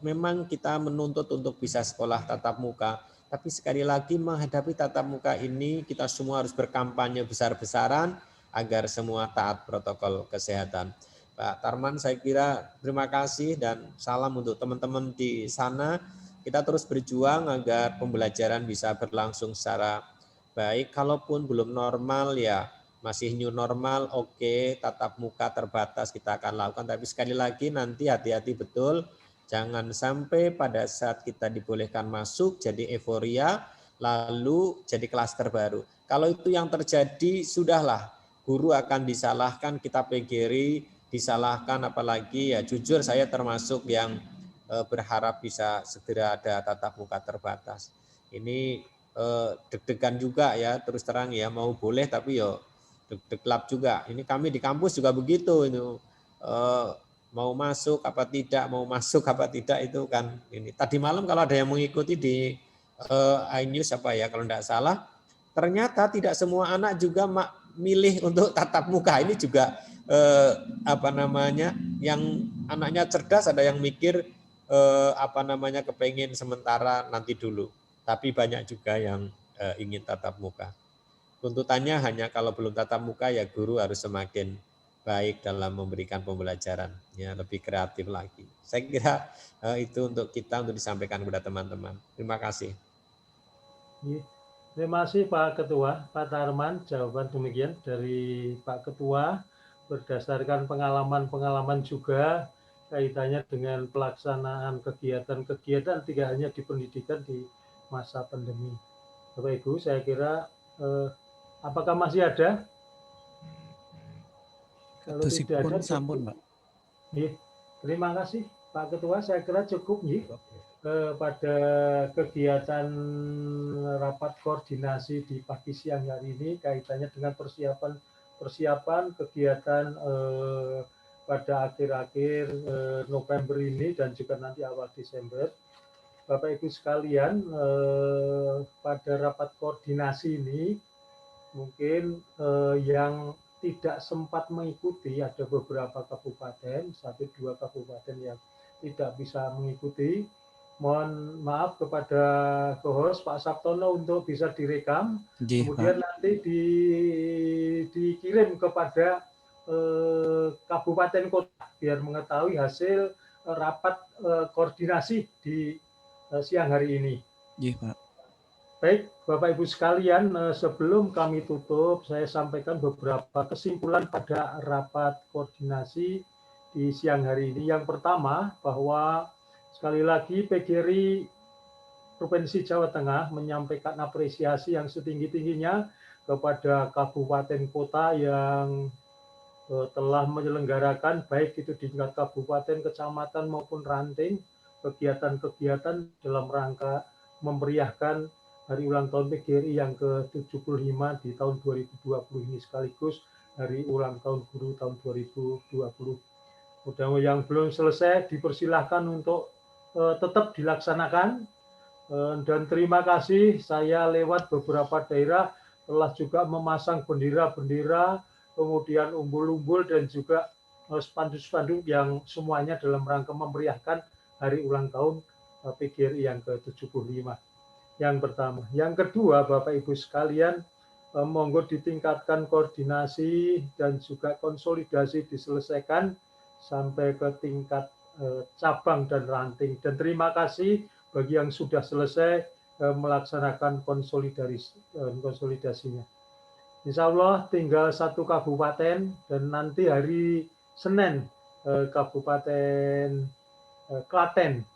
memang kita menuntut untuk bisa sekolah tatap muka. Tapi sekali lagi menghadapi tatap muka ini kita semua harus berkampanye besar-besaran agar semua taat protokol kesehatan. Pak Tarman, saya kira terima kasih dan salam untuk teman-teman di sana. Kita terus berjuang agar pembelajaran bisa berlangsung secara baik. Kalaupun belum normal ya masih new normal, oke, tatap muka terbatas kita akan lakukan. Tapi sekali lagi nanti hati-hati betul. Jangan sampai pada saat kita dibolehkan masuk jadi euforia, lalu jadi klaster baru. Kalau itu yang terjadi, sudahlah, guru akan disalahkan, kita PGRI disalahkan, apalagi ya jujur saya termasuk yang berharap bisa segera ada tatap muka terbatas. Ini deg-degan juga ya, terus terang ya, mau boleh tapi yo deg-deglap juga. Ini kami di kampus juga begitu, itu mau masuk apa tidak, mau masuk apa tidak itu kan ini. Tadi malam kalau ada yang mengikuti di iNews apa ya kalau tidak salah, ternyata tidak semua anak juga milih untuk tatap muka. Ini juga yang anaknya cerdas, ada yang mikir kepengen sementara nanti dulu, tapi banyak juga yang ingin tatap muka. Tuntutannya hanya kalau belum tatap muka ya guru harus semakin baik dalam memberikan pembelajaran, ya lebih kreatif lagi. Saya kira itu untuk kita untuk disampaikan kepada teman-teman. Terima kasih. Terima kasih Pak Ketua, Pak Tarman, jawaban demikian dari Pak Ketua berdasarkan pengalaman-pengalaman juga kaitannya dengan pelaksanaan kegiatan-kegiatan tidak hanya di pendidikan di masa pandemi. Bapak Ibu, saya kira apakah masih ada? Kalau tidak ada, sampun, Pak. Terima kasih Pak Ketua, saya kira cukup pada kegiatan rapat koordinasi di pagi siang hari ini kaitannya dengan persiapan kegiatan pada akhir-akhir November ini dan juga nanti awal Desember. Bapak Ibu sekalian, pada rapat koordinasi ini mungkin yang tidak sempat mengikuti ada beberapa kabupaten, 1-2 kabupaten yang tidak bisa mengikuti. Mohon maaf kepada co-host Pak Sabtono untuk bisa direkam, kemudian nanti dikirim kepada kabupaten kota biar mengetahui hasil rapat koordinasi di siang hari ini. Pak. Baik, Bapak Ibu sekalian, sebelum kami tutup, saya sampaikan beberapa kesimpulan pada rapat koordinasi di siang hari ini. Yang pertama, bahwa sekali lagi PGRI Provinsi Jawa Tengah menyampaikan apresiasi yang setinggi-tingginya kepada kabupaten kota yang telah menyelenggarakan baik itu di tingkat kabupaten, kecamatan maupun ranting kegiatan-kegiatan dalam rangka memeriahkan hari ulang tahun PGRI yang ke-75 di tahun 2020 ini sekaligus hari ulang tahun guru tahun 2020. Mudah-mudahan yang belum selesai dipersilahkan untuk tetap dilaksanakan. Dan terima kasih saya lewat beberapa daerah telah juga memasang bendera-bendera, kemudian umbul-umbul dan juga spanduk-spanduk yang semuanya dalam rangka memeriahkan hari ulang tahun PGRI yang ke-75. Yang pertama. Yang kedua, Bapak Ibu sekalian, monggo ditingkatkan koordinasi dan juga konsolidasi diselesaikan sampai ke tingkat cabang dan ranting. Dan terima kasih bagi yang sudah selesai melaksanakan konsolidasinya. Insya Allah tinggal 1 kabupaten dan nanti hari Senin Kabupaten Klaten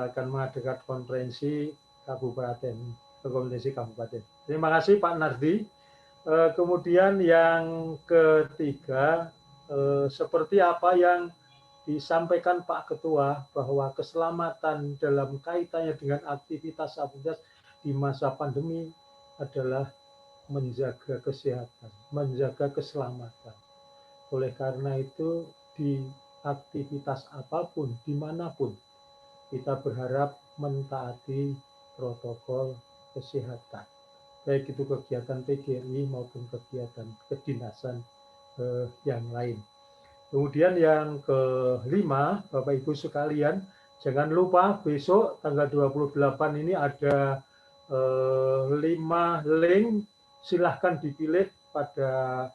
akan mengadakan konferensi kabupaten. Terima kasih Pak Nardi. Kemudian yang ketiga, seperti apa yang disampaikan Pak Ketua bahwa keselamatan dalam kaitannya dengan aktivitas di masa pandemi adalah menjaga kesehatan, menjaga keselamatan. Oleh karena itu di aktivitas apapun, dimanapun, kita berharap mentaati protokol kesehatan, baik itu kegiatan PGRI maupun kegiatan kedinasan yang lain. Kemudian yang kelima, Bapak Ibu sekalian, jangan lupa besok tanggal 28 ini ada 5 link, silahkan dipilih pada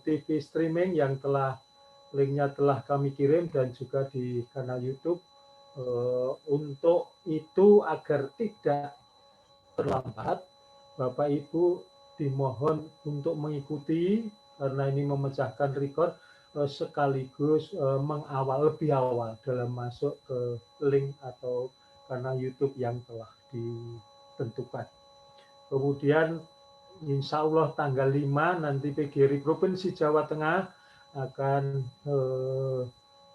TV streaming yang linknya telah kami kirim dan juga di kanal YouTube. Untuk itu agar tidak terlambat, Bapak Ibu dimohon untuk mengikuti karena ini memecahkan rekor sekaligus lebih awal dalam masuk ke link atau kanal YouTube yang telah ditentukan. Kemudian insya Allah tanggal 5 nanti PGRI Provinsi Jawa Tengah akan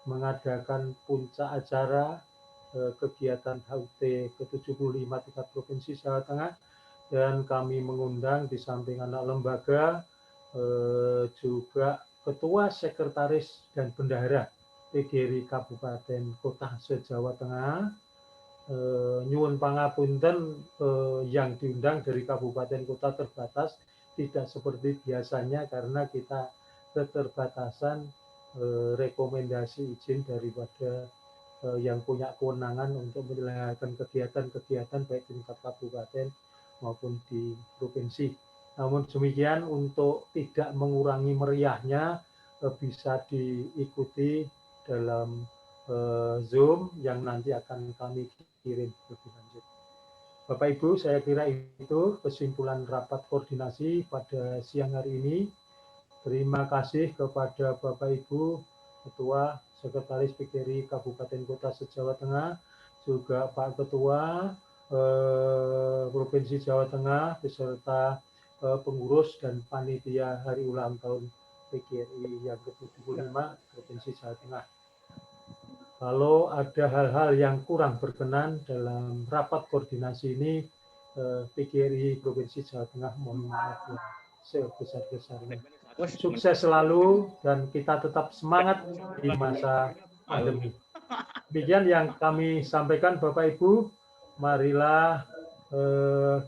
mengadakan puncak acara kegiatan HUT ke-75 tingkat Provinsi Jawa Tengah dan kami mengundang di samping anak lembaga juga ketua, sekretaris dan bendahara PGRI Kabupaten Kota se-Jawa Tengah. Nyuwun pangapunten yang diundang dari kabupaten kota terbatas tidak seperti biasanya karena kita keterbatasan rekomendasi izin daripada yang punya kewenangan untuk menyelenggarakan kegiatan-kegiatan baik tingkat kabupaten maupun di provinsi. Namun demikian untuk tidak mengurangi meriahnya bisa diikuti dalam Zoom yang nanti akan kami kirim lebih lanjut. Bapak Ibu, saya kira itu kesimpulan rapat koordinasi pada siang hari ini. Terima kasih kepada Bapak Ibu Ketua Sekretaris PGRI Kabupaten Kota se-Jawa Tengah, juga Pak Ketua Provinsi Jawa Tengah beserta pengurus dan panitia hari ulang tahun PGRI yang ke-75 Provinsi Jawa Tengah. Kalau ada hal-hal yang kurang berkenan dalam rapat koordinasi ini, PGRI Provinsi Jawa Tengah mohon maaf yang sebesar-besarnya. Sukses selalu dan kita tetap semangat di masa pandemi. Demikian yang kami sampaikan Bapak Ibu. Marilah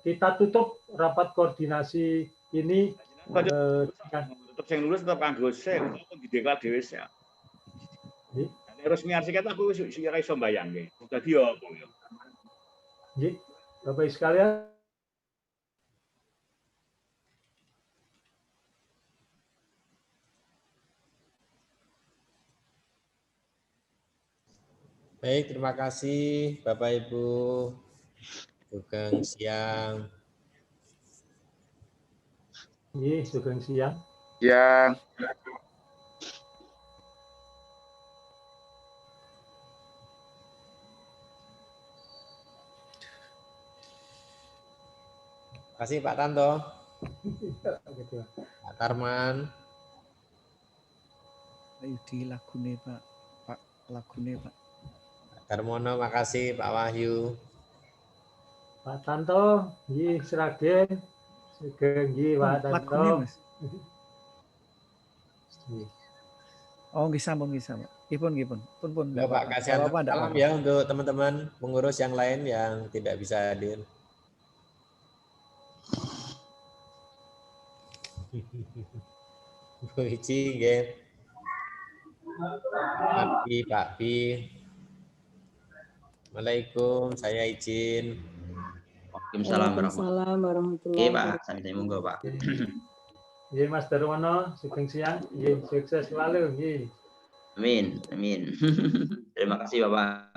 kita tutup rapat koordinasi ini. Tutup yang lulus tetap kanggo se untuk dideklar dhewe ya. Resmi arsikat aku wis ora iso mbayangke. Dadi opo ya? Nggih, Bapak Ibu sekalian. Baik, terima kasih Bapak Ibu. Sugeng siang. Nggih, sugeng siang. Ya. Terima kasih Pak Tanto. Pak Tarman. Ayo di lagune Pak. Pak lagune Pak. Pak Darmono, makasih Pak Wahyu. Pak Tanto, nggih sragen. Sugeng nggih Pak Tanto. Lagune Mas. Oh nggih sampun nggih sampun. Nggih pun. Pak kasihan salam ya untuk teman-teman pengurus yang lain yang tidak bisa hadir. Bu Ici, nggih. Pak Pi. Assalamualaikum, saya izin. Waalaikumsalam warahmatullahi wabarakatuh. Pak, sampai monggo Pak. Nggih Mas Darwono, sugeng siang. Nggih, sukses selalu nggih. Amin, amin. Terima kasih Bapak.